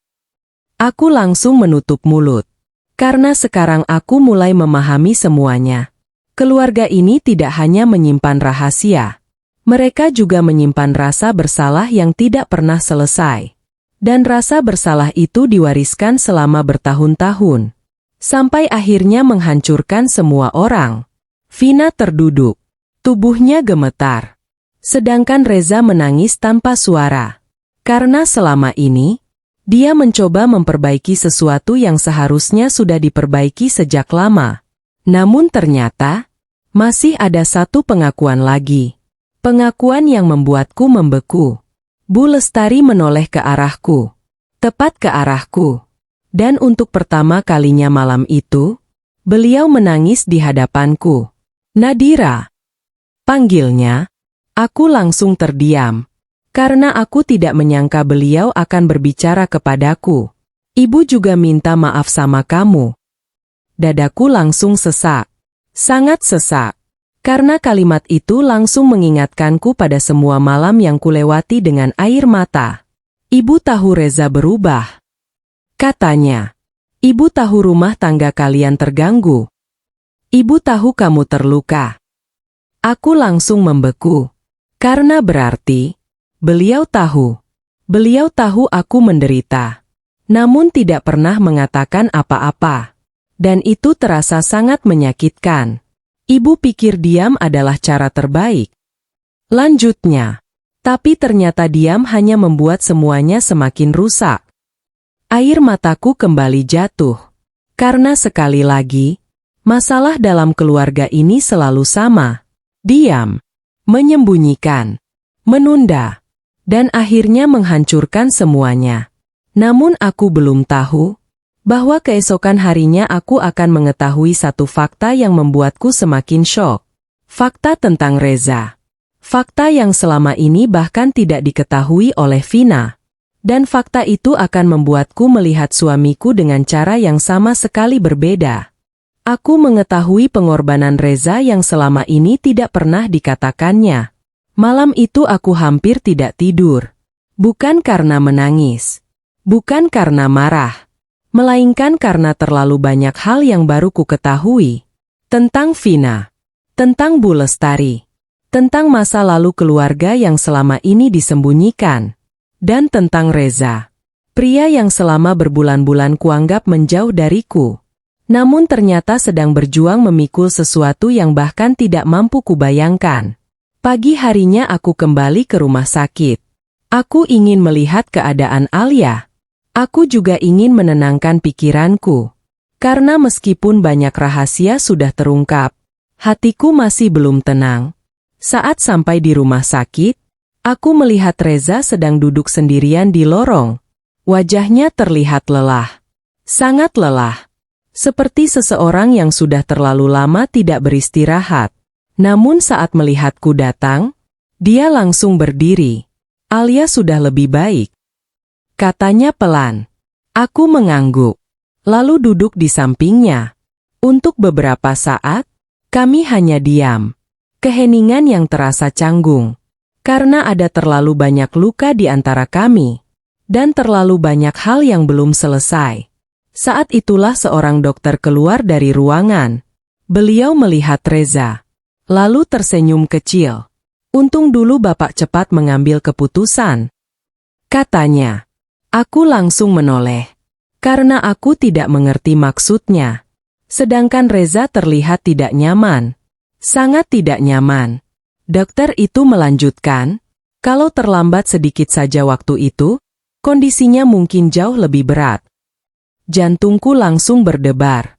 A: Aku langsung menutup mulut. Karena sekarang aku mulai memahami semuanya. Keluarga ini tidak hanya menyimpan rahasia. Mereka juga menyimpan rasa bersalah yang tidak pernah selesai. Dan rasa bersalah itu diwariskan selama bertahun-tahun. Sampai akhirnya menghancurkan semua orang. Vina terduduk. Tubuhnya gemetar. Sedangkan Reza menangis tanpa suara. Karena selama ini, dia mencoba memperbaiki sesuatu yang seharusnya sudah diperbaiki sejak lama. Namun ternyata, masih ada satu pengakuan lagi. Pengakuan yang membuatku membeku. Bu Lestari menoleh ke arahku. Tepat ke arahku. Dan untuk pertama kalinya malam itu, beliau menangis di hadapanku. Nadira. Panggilnya, aku langsung terdiam. Karena aku tidak menyangka beliau akan berbicara kepadaku. Ibu juga minta maaf sama kamu. Dadaku langsung sesak. Sangat sesak. Karena kalimat itu langsung mengingatkanku pada semua malam yang kulewati dengan air mata. Ibu tahu Reza berubah. Katanya. Ibu tahu rumah tangga kalian terganggu. Ibu tahu kamu terluka. Aku langsung membeku. Karena berarti, beliau tahu aku menderita. Namun tidak pernah mengatakan apa-apa. Dan itu terasa sangat menyakitkan. Ibu pikir diam adalah cara terbaik. Lanjutnya. Tapi ternyata diam hanya membuat semuanya semakin rusak. Air mataku kembali jatuh. Karena sekali lagi, masalah dalam keluarga ini selalu sama. Diam. Menyembunyikan. Menunda. Dan akhirnya menghancurkan semuanya. Namun aku belum tahu bahwa keesokan harinya aku akan mengetahui satu fakta yang membuatku semakin syok. Fakta tentang Reza. Fakta yang selama ini bahkan tidak diketahui oleh Vina. Dan fakta itu akan membuatku melihat suamiku dengan cara yang sama sekali berbeda. Aku mengetahui pengorbanan Reza yang selama ini tidak pernah dikatakannya. Malam itu aku hampir tidak tidur. Bukan karena menangis. Bukan karena marah. Melainkan karena terlalu banyak hal yang baru ku ketahui. Tentang Vina. Tentang Bu Lestari. Tentang masa lalu keluarga yang selama ini disembunyikan. Dan tentang Reza. Pria yang selama berbulan-bulan kuanggap menjauh dariku. Namun ternyata sedang berjuang memikul sesuatu yang bahkan tidak mampu kubayangkan. Pagi harinya aku kembali ke rumah sakit. Aku ingin melihat keadaan Alia. Aku juga ingin menenangkan pikiranku. Karena meskipun banyak rahasia sudah terungkap, hatiku masih belum tenang. Saat sampai di rumah sakit, aku melihat Reza sedang duduk sendirian di lorong. Wajahnya terlihat lelah. Sangat lelah. Seperti seseorang yang sudah terlalu lama tidak beristirahat. Namun saat melihatku datang, dia langsung berdiri. Alia sudah lebih baik. Katanya pelan. Aku mengangguk. Lalu duduk di sampingnya. Untuk beberapa saat, kami hanya diam. Keheningan yang terasa canggung. Karena ada terlalu banyak luka di antara kami. Dan terlalu banyak hal yang belum selesai. Saat itulah seorang dokter keluar dari ruangan. Beliau melihat Reza. Lalu tersenyum kecil. Untung dulu Bapak cepat mengambil keputusan. Katanya. Aku langsung menoleh. Karena aku tidak mengerti maksudnya. Sedangkan Reza terlihat tidak nyaman. Sangat tidak nyaman. Dokter itu melanjutkan, kalau terlambat sedikit saja waktu itu, kondisinya mungkin jauh lebih berat. Jantungku langsung berdebar.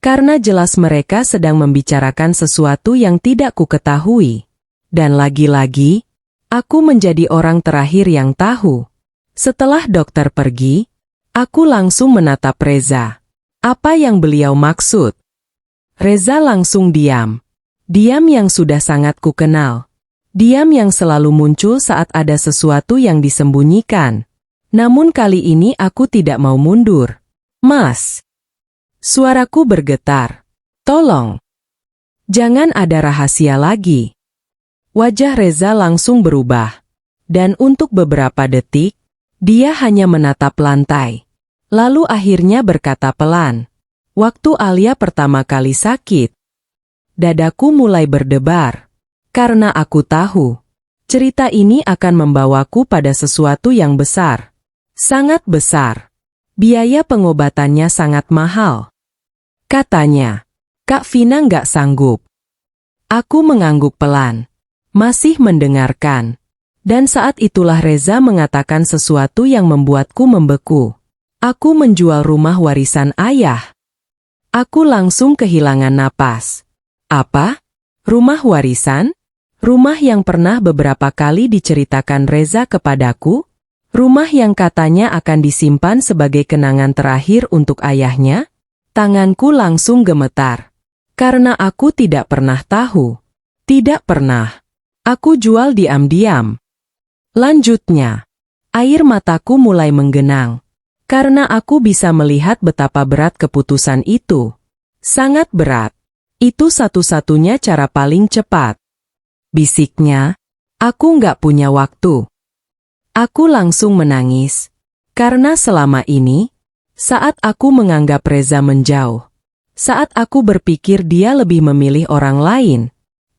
A: Karena jelas mereka sedang membicarakan sesuatu yang tidak ku ketahui. Dan lagi-lagi, aku menjadi orang terakhir yang tahu. Setelah dokter pergi, aku langsung menatap Reza. Apa yang beliau maksud? Reza langsung diam. Diam yang sudah sangat kukenal. Diam yang selalu muncul saat ada sesuatu yang disembunyikan. Namun kali ini aku tidak mau mundur. Mas. Suaraku bergetar. Tolong. Jangan ada rahasia lagi. Wajah Reza langsung berubah. Dan untuk beberapa detik, dia hanya menatap lantai. Lalu akhirnya berkata pelan. Waktu Alia pertama kali sakit, dadaku mulai berdebar. Karena aku tahu, cerita ini akan membawaku pada sesuatu yang besar. Sangat besar. Biaya pengobatannya sangat mahal. Katanya, Kak Vina nggak sanggup. Aku mengangguk pelan. Masih mendengarkan. Dan saat itulah Reza mengatakan sesuatu yang membuatku membeku. Aku menjual rumah warisan ayah. Aku langsung kehilangan napas. Apa? Rumah warisan? Rumah yang pernah beberapa kali diceritakan Reza kepadaku? Rumah yang katanya akan disimpan sebagai kenangan terakhir untuk ayahnya? Tanganku langsung gemetar. Karena aku tidak pernah tahu. Tidak pernah. Aku jual diam-diam. Lanjutnya, air mataku mulai menggenang. Karena aku bisa melihat betapa berat keputusan itu. Sangat berat. Itu satu-satunya cara paling cepat. Bisiknya, aku nggak punya waktu. Aku langsung menangis. Karena selama ini, saat aku menganggap Reza menjauh, saat aku berpikir dia lebih memilih orang lain,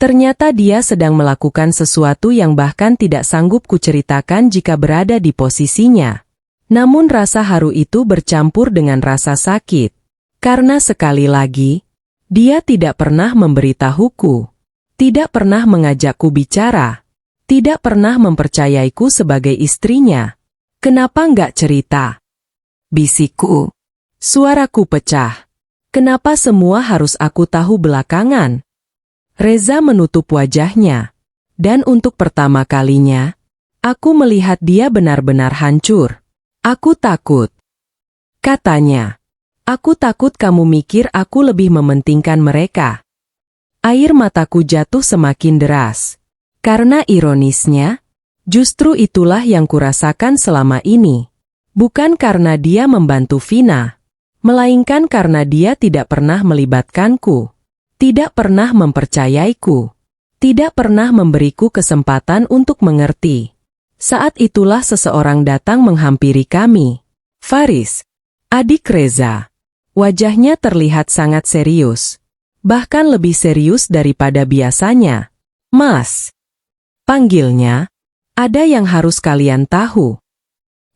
A: ternyata dia sedang melakukan sesuatu yang bahkan tidak sanggup kuceritakan jika berada di posisinya. Namun rasa haru itu bercampur dengan rasa sakit. Karena sekali lagi, dia tidak pernah memberitahuku. Tidak pernah mengajakku bicara. Tidak pernah mempercayaiku sebagai istrinya. Kenapa nggak cerita? Bisikku. Suaraku pecah. Kenapa semua harus aku tahu belakangan? Reza menutup wajahnya. Dan untuk pertama kalinya, aku melihat dia benar-benar hancur. Aku takut. Katanya, aku takut kamu mikir aku lebih mementingkan mereka. Air mataku jatuh semakin deras. Karena ironisnya, justru itulah yang kurasakan selama ini. Bukan karena dia membantu Vina, melainkan karena dia tidak pernah melibatkanku. Tidak pernah mempercayaiku. Tidak pernah memberiku kesempatan untuk mengerti. Saat itulah seseorang datang menghampiri kami. Faris, adik Reza. Wajahnya terlihat sangat serius. Bahkan lebih serius daripada biasanya. Mas. Panggilnya, ada yang harus kalian tahu.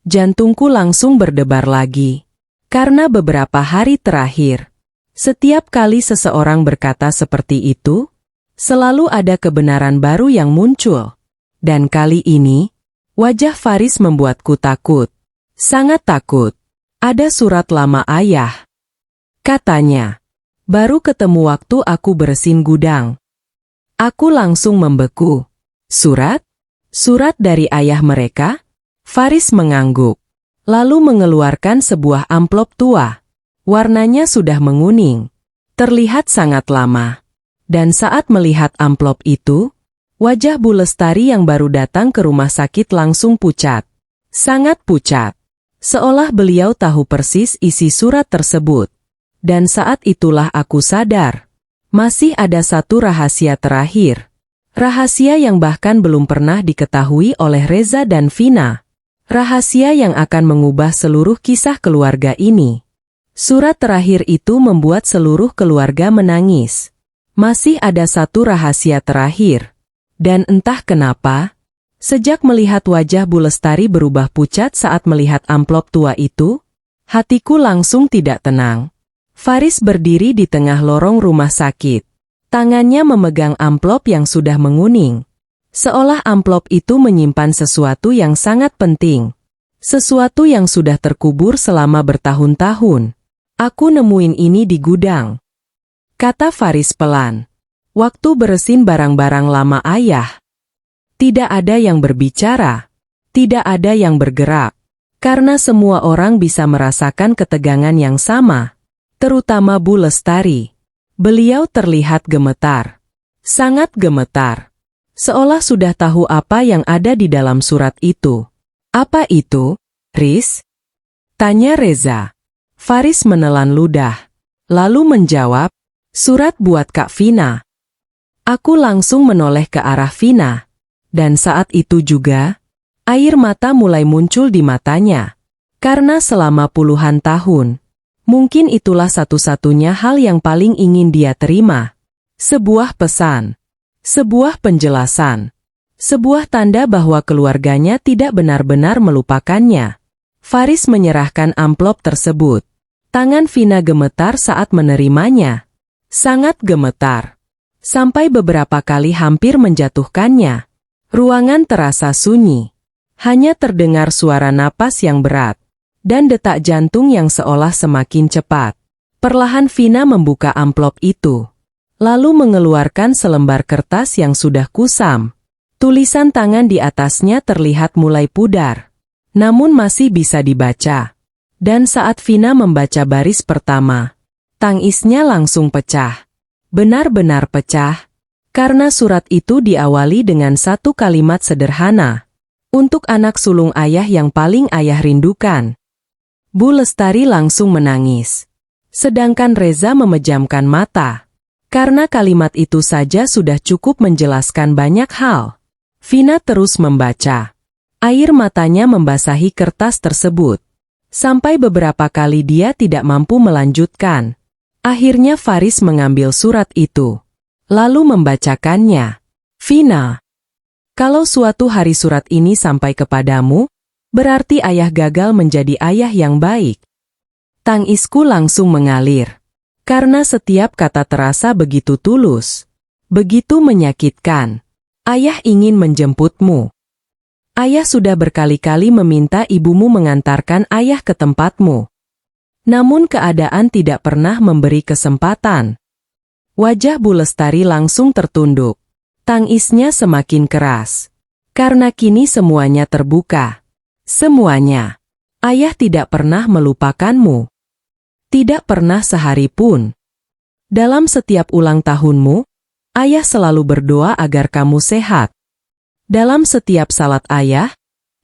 A: Jantungku langsung berdebar lagi. Karena beberapa hari terakhir, setiap kali seseorang berkata seperti itu, selalu ada kebenaran baru yang muncul. Dan kali ini, wajah Faris membuatku takut. Sangat takut. Ada surat lama ayah. Katanya, baru ketemu waktu aku bersihin gudang. Aku langsung membeku. Surat? Surat dari ayah mereka? Faris mengangguk. Lalu mengeluarkan sebuah amplop tua. Warnanya sudah menguning. Terlihat sangat lama. Dan saat melihat amplop itu, wajah Bu Lestari yang baru datang ke rumah sakit langsung pucat. Sangat pucat. Seolah beliau tahu persis isi surat tersebut. Dan saat itulah aku sadar. Masih ada satu rahasia terakhir. Rahasia yang bahkan belum pernah diketahui oleh Reza dan Vina. Rahasia yang akan mengubah seluruh kisah keluarga ini. Surat terakhir itu membuat seluruh keluarga menangis. Masih ada satu rahasia terakhir. Dan entah kenapa, sejak melihat wajah Bu Lestari berubah pucat saat melihat amplop tua itu, hatiku langsung tidak tenang. Faris berdiri di tengah lorong rumah sakit. Tangannya memegang amplop yang sudah menguning. Seolah amplop itu menyimpan sesuatu yang sangat penting. Sesuatu yang sudah terkubur selama bertahun-tahun. Aku nemuin ini di gudang. Kata Faris pelan. Waktu beresin barang-barang lama ayah. Tidak ada yang berbicara. Tidak ada yang bergerak. Karena semua orang bisa merasakan ketegangan yang sama, terutama Bu Lestari. Beliau terlihat gemetar. Sangat gemetar. Seolah sudah tahu apa yang ada di dalam surat itu. Apa itu, Riz? Tanya Reza. Faris menelan ludah. Lalu menjawab, surat buat Kak Vina. Aku langsung menoleh ke arah Vina. Dan saat itu juga, air mata mulai muncul di matanya. Karena selama puluhan tahun, mungkin itulah satu-satunya hal yang paling ingin dia terima. Sebuah pesan. Sebuah penjelasan. Sebuah tanda bahwa keluarganya tidak benar-benar melupakannya. Faris menyerahkan amplop tersebut. Tangan Vina gemetar saat menerimanya. Sangat gemetar. Sampai beberapa kali hampir menjatuhkannya. Ruangan terasa sunyi. Hanya terdengar suara napas yang berat. Dan detak jantung yang seolah semakin cepat. Perlahan Vina membuka amplop itu. Lalu mengeluarkan selembar kertas yang sudah kusam. Tulisan tangan di atasnya terlihat mulai pudar. Namun masih bisa dibaca. Dan saat Vina membaca baris pertama, tangisnya langsung pecah. Benar-benar pecah. Karena surat itu diawali dengan satu kalimat sederhana. Untuk anak sulung ayah yang paling ayah rindukan. Bu Lestari langsung menangis. Sedangkan Reza memejamkan mata. Karena kalimat itu saja sudah cukup menjelaskan banyak hal. Vina terus membaca. Air matanya membasahi kertas tersebut. Sampai beberapa kali dia tidak mampu melanjutkan. Akhirnya Faris mengambil surat itu. Lalu membacakannya. Vina, kalau suatu hari surat ini sampai kepadamu, berarti ayah gagal menjadi ayah yang baik. Tangisku langsung mengalir. Karena setiap kata terasa begitu tulus. Begitu menyakitkan. Ayah ingin menjemputmu. Ayah sudah berkali-kali meminta ibumu mengantarkan ayah ke tempatmu. Namun keadaan tidak pernah memberi kesempatan. Wajah Bu Lestari langsung tertunduk. Tangisnya semakin keras. Karena kini semuanya terbuka. Semuanya. Ayah tidak pernah melupakanmu. Tidak pernah sehari pun. Dalam setiap ulang tahunmu, ayah selalu berdoa agar kamu sehat. Dalam setiap salat ayah,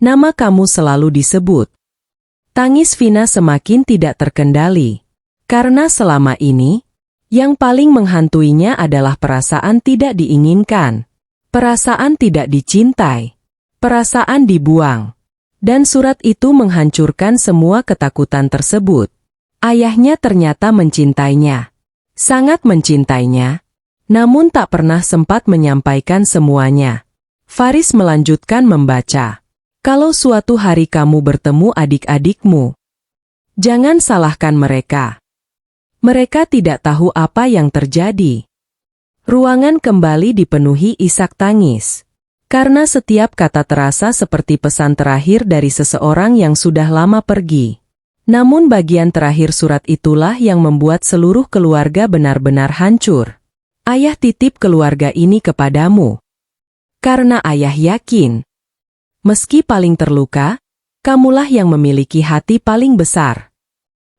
A: nama kamu selalu disebut. Tangis Vina semakin tidak terkendali. Karena selama ini, yang paling menghantuinya adalah perasaan tidak diinginkan. Perasaan tidak dicintai. Perasaan dibuang. Dan surat itu menghancurkan semua ketakutan tersebut. Ayahnya ternyata mencintainya. Sangat mencintainya. Namun tak pernah sempat menyampaikan semuanya. Faris melanjutkan membaca. Kalau suatu hari kamu bertemu adik-adikmu, jangan salahkan mereka. Mereka tidak tahu apa yang terjadi. Ruangan kembali dipenuhi isak tangis. Karena setiap kata terasa seperti pesan terakhir dari seseorang yang sudah lama pergi. Namun bagian terakhir surat itulah yang membuat seluruh keluarga benar-benar hancur. Ayah titip keluarga ini kepadamu. Karena ayah yakin, meski paling terluka, kamulah yang memiliki hati paling besar.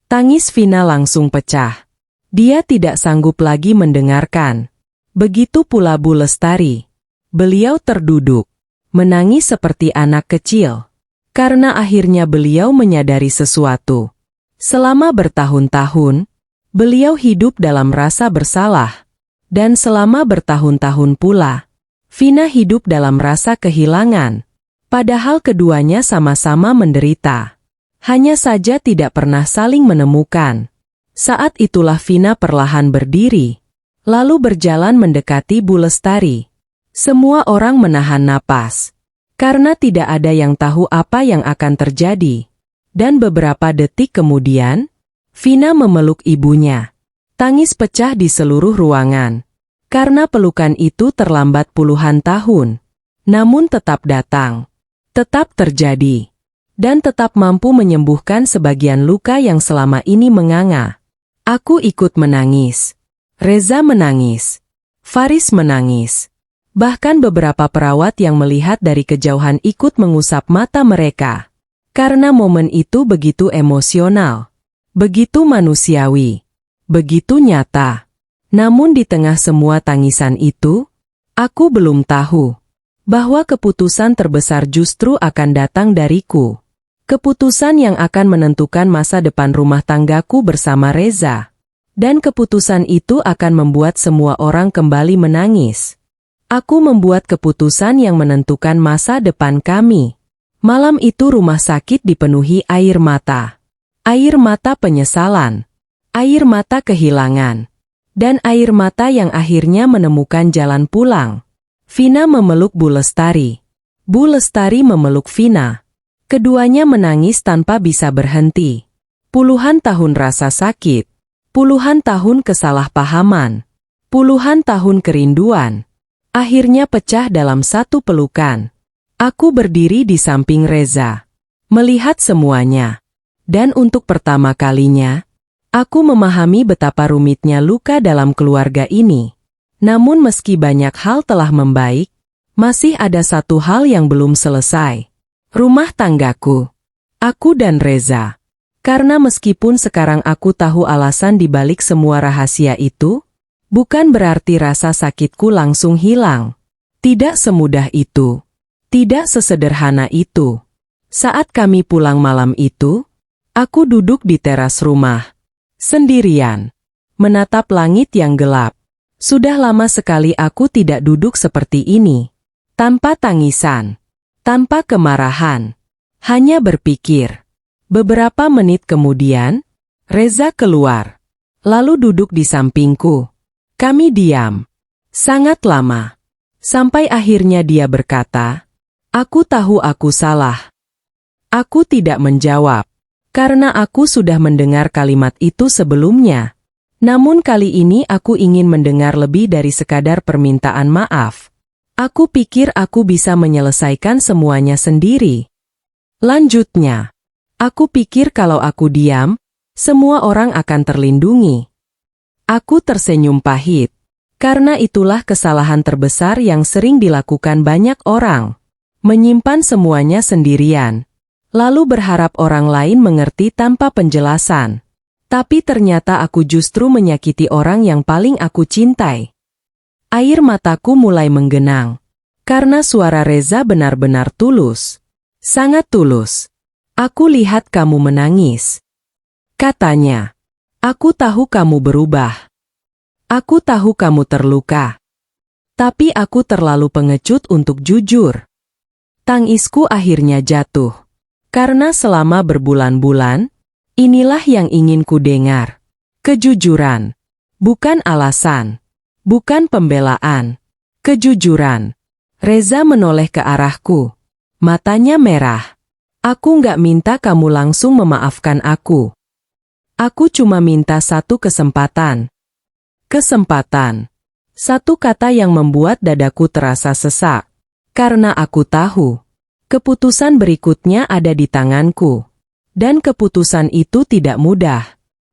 A: Tangis Vina langsung pecah. Dia tidak sanggup lagi mendengarkan. Begitu pula Bu Lestari. Beliau terduduk, menangis seperti anak kecil. Karena akhirnya beliau menyadari sesuatu. Selama bertahun-tahun, beliau hidup dalam rasa bersalah. Dan selama bertahun-tahun pula, Vina hidup dalam rasa kehilangan. Padahal keduanya sama-sama menderita. Hanya saja tidak pernah saling menemukan. Saat itulah Vina perlahan berdiri. Lalu berjalan mendekati Bu Lestari. Semua orang menahan napas. Karena tidak ada yang tahu apa yang akan terjadi. Dan beberapa detik kemudian, Vina memeluk ibunya. Tangis pecah di seluruh ruangan. Karena pelukan itu terlambat puluhan tahun. Namun tetap datang. Tetap terjadi. Dan tetap mampu menyembuhkan sebagian luka yang selama ini menganga. Aku ikut menangis. Reza menangis. Faris menangis. Bahkan beberapa perawat yang melihat dari kejauhan ikut mengusap mata mereka. Karena momen itu begitu emosional, begitu manusiawi, begitu nyata. Namun di tengah semua tangisan itu, aku belum tahu bahwa keputusan terbesar justru akan datang dariku. Keputusan yang akan menentukan masa depan rumah tanggaku bersama Reza. Dan keputusan itu akan membuat semua orang kembali menangis. Aku membuat keputusan yang menentukan masa depan kami. Malam itu rumah sakit dipenuhi air mata. Air mata penyesalan. Air mata kehilangan. Dan air mata yang akhirnya menemukan jalan pulang. Vina memeluk Bu Lestari. Bu Lestari memeluk Vina. Keduanya menangis tanpa bisa berhenti. Puluhan tahun rasa sakit. Puluhan tahun kesalahpahaman. Puluhan tahun kerinduan. Akhirnya pecah dalam satu pelukan. Aku berdiri di samping Reza, melihat semuanya. Dan untuk pertama kalinya, aku memahami betapa rumitnya luka dalam keluarga ini. Namun meski banyak hal telah membaik, masih ada satu hal yang belum selesai. Rumah tanggaku. Aku dan Reza. Karena meskipun sekarang aku tahu alasan di balik semua rahasia itu, bukan berarti rasa sakitku langsung hilang. Tidak semudah itu. Tidak sesederhana itu. Saat kami pulang malam itu, aku duduk di teras rumah, sendirian, menatap langit yang gelap. Sudah lama sekali aku tidak duduk seperti ini. Tanpa tangisan, tanpa kemarahan, hanya berpikir. Beberapa menit kemudian, Reza keluar, lalu duduk di sampingku. Kami diam, sangat lama, sampai akhirnya dia berkata, "Aku tahu aku salah." Aku tidak menjawab, karena aku sudah mendengar kalimat itu sebelumnya. Namun kali ini aku ingin mendengar lebih dari sekadar permintaan maaf. Aku pikir aku bisa menyelesaikan semuanya sendiri. Lanjutnya, aku pikir kalau aku diam, semua orang akan terlindungi. Aku tersenyum pahit, karena itulah kesalahan terbesar yang sering dilakukan banyak orang. Menyimpan semuanya sendirian, lalu berharap orang lain mengerti tanpa penjelasan. Tapi ternyata aku justru menyakiti orang yang paling aku cintai. Air mataku mulai menggenang, karena suara Reza benar-benar tulus. Sangat tulus. "Aku lihat kamu menangis," katanya. "Aku tahu kamu berubah. Aku tahu kamu terluka. Tapi aku terlalu pengecut untuk jujur." Tangisku akhirnya jatuh. Karena selama berbulan-bulan, inilah yang ingin ku dengar. Kejujuran. Bukan alasan. Bukan pembelaan. Kejujuran. Reza menoleh ke arahku. Matanya merah. "Aku nggak minta kamu langsung memaafkan aku. Aku cuma minta satu kesempatan." Kesempatan. Satu kata yang membuat dadaku terasa sesak. Karena aku tahu, keputusan berikutnya ada di tanganku. Dan keputusan itu tidak mudah.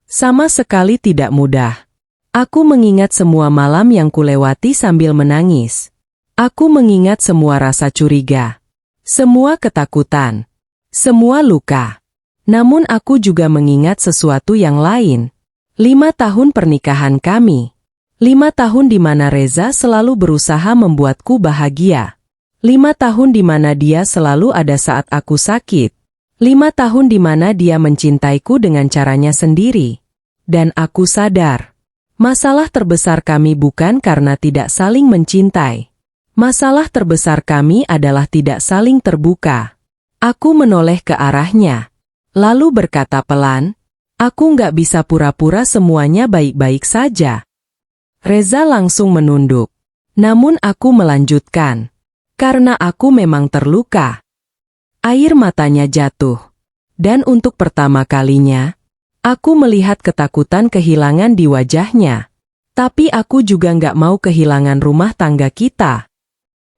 A: Sama sekali tidak mudah. Aku mengingat semua malam yang kulewati sambil menangis. Aku mengingat semua rasa curiga. Semua ketakutan. Semua luka. Namun aku juga mengingat sesuatu yang lain. 5 tahun pernikahan kami. 5 tahun di mana Reza selalu berusaha membuatku bahagia. 5 tahun di mana dia selalu ada saat aku sakit. 5 tahun di mana dia mencintaiku dengan caranya sendiri. Dan aku sadar, masalah terbesar kami bukan karena tidak saling mencintai. Masalah terbesar kami adalah tidak saling terbuka. Aku menoleh ke arahnya, lalu berkata pelan, "Aku nggak bisa pura-pura semuanya baik-baik saja." Reza langsung menunduk. Namun aku melanjutkan. Karena aku memang terluka. Air matanya jatuh. Dan untuk pertama kalinya, aku melihat ketakutan kehilangan di wajahnya. Tapi aku juga nggak mau kehilangan rumah tangga kita.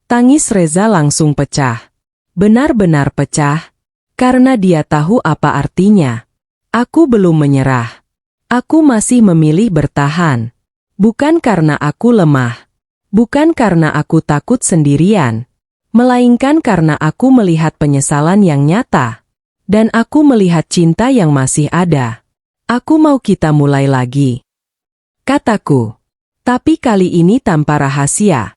A: Tangis Reza langsung pecah. Benar-benar pecah. Karena dia tahu apa artinya. Aku belum menyerah. Aku masih memilih bertahan. Bukan karena aku lemah. Bukan karena aku takut sendirian. Melainkan karena aku melihat penyesalan yang nyata. Dan aku melihat cinta yang masih ada. Aku mau kita mulai lagi, kataku. Tapi kali ini tanpa rahasia.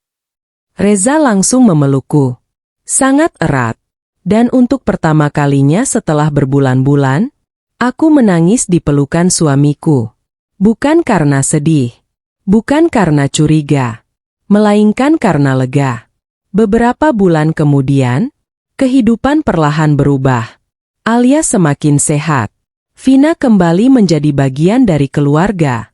A: Reza langsung memelukku. Sangat erat. Dan untuk pertama kalinya setelah berbulan-bulan, aku menangis di pelukan suamiku. Bukan karena sedih. Bukan karena curiga. Melainkan karena lega. Beberapa bulan kemudian, kehidupan perlahan berubah. Alia semakin sehat. Vina kembali menjadi bagian dari keluarga.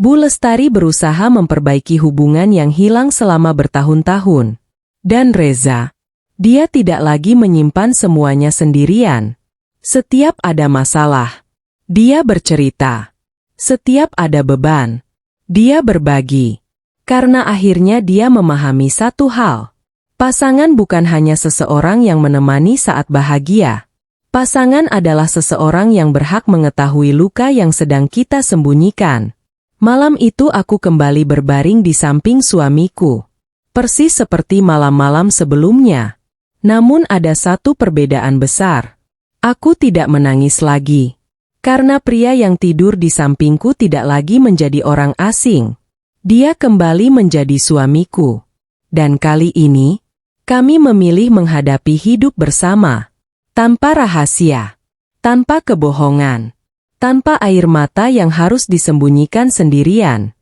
A: Bu Lestari berusaha memperbaiki hubungan yang hilang selama bertahun-tahun. Dan Reza, dia tidak lagi menyimpan semuanya sendirian. Setiap ada masalah, dia bercerita. Setiap ada beban, dia berbagi. Karena akhirnya dia memahami satu hal. Pasangan bukan hanya seseorang yang menemani saat bahagia. Pasangan adalah seseorang yang berhak mengetahui luka yang sedang kita sembunyikan. Malam itu aku kembali berbaring di samping suamiku. Persis seperti malam-malam sebelumnya. Namun ada satu perbedaan besar. Aku tidak menangis lagi. Karena pria yang tidur di sampingku tidak lagi menjadi orang asing. Dia kembali menjadi suamiku. Dan kali ini, kami memilih menghadapi hidup bersama. Tanpa rahasia, tanpa kebohongan, tanpa air mata yang harus disembunyikan sendirian.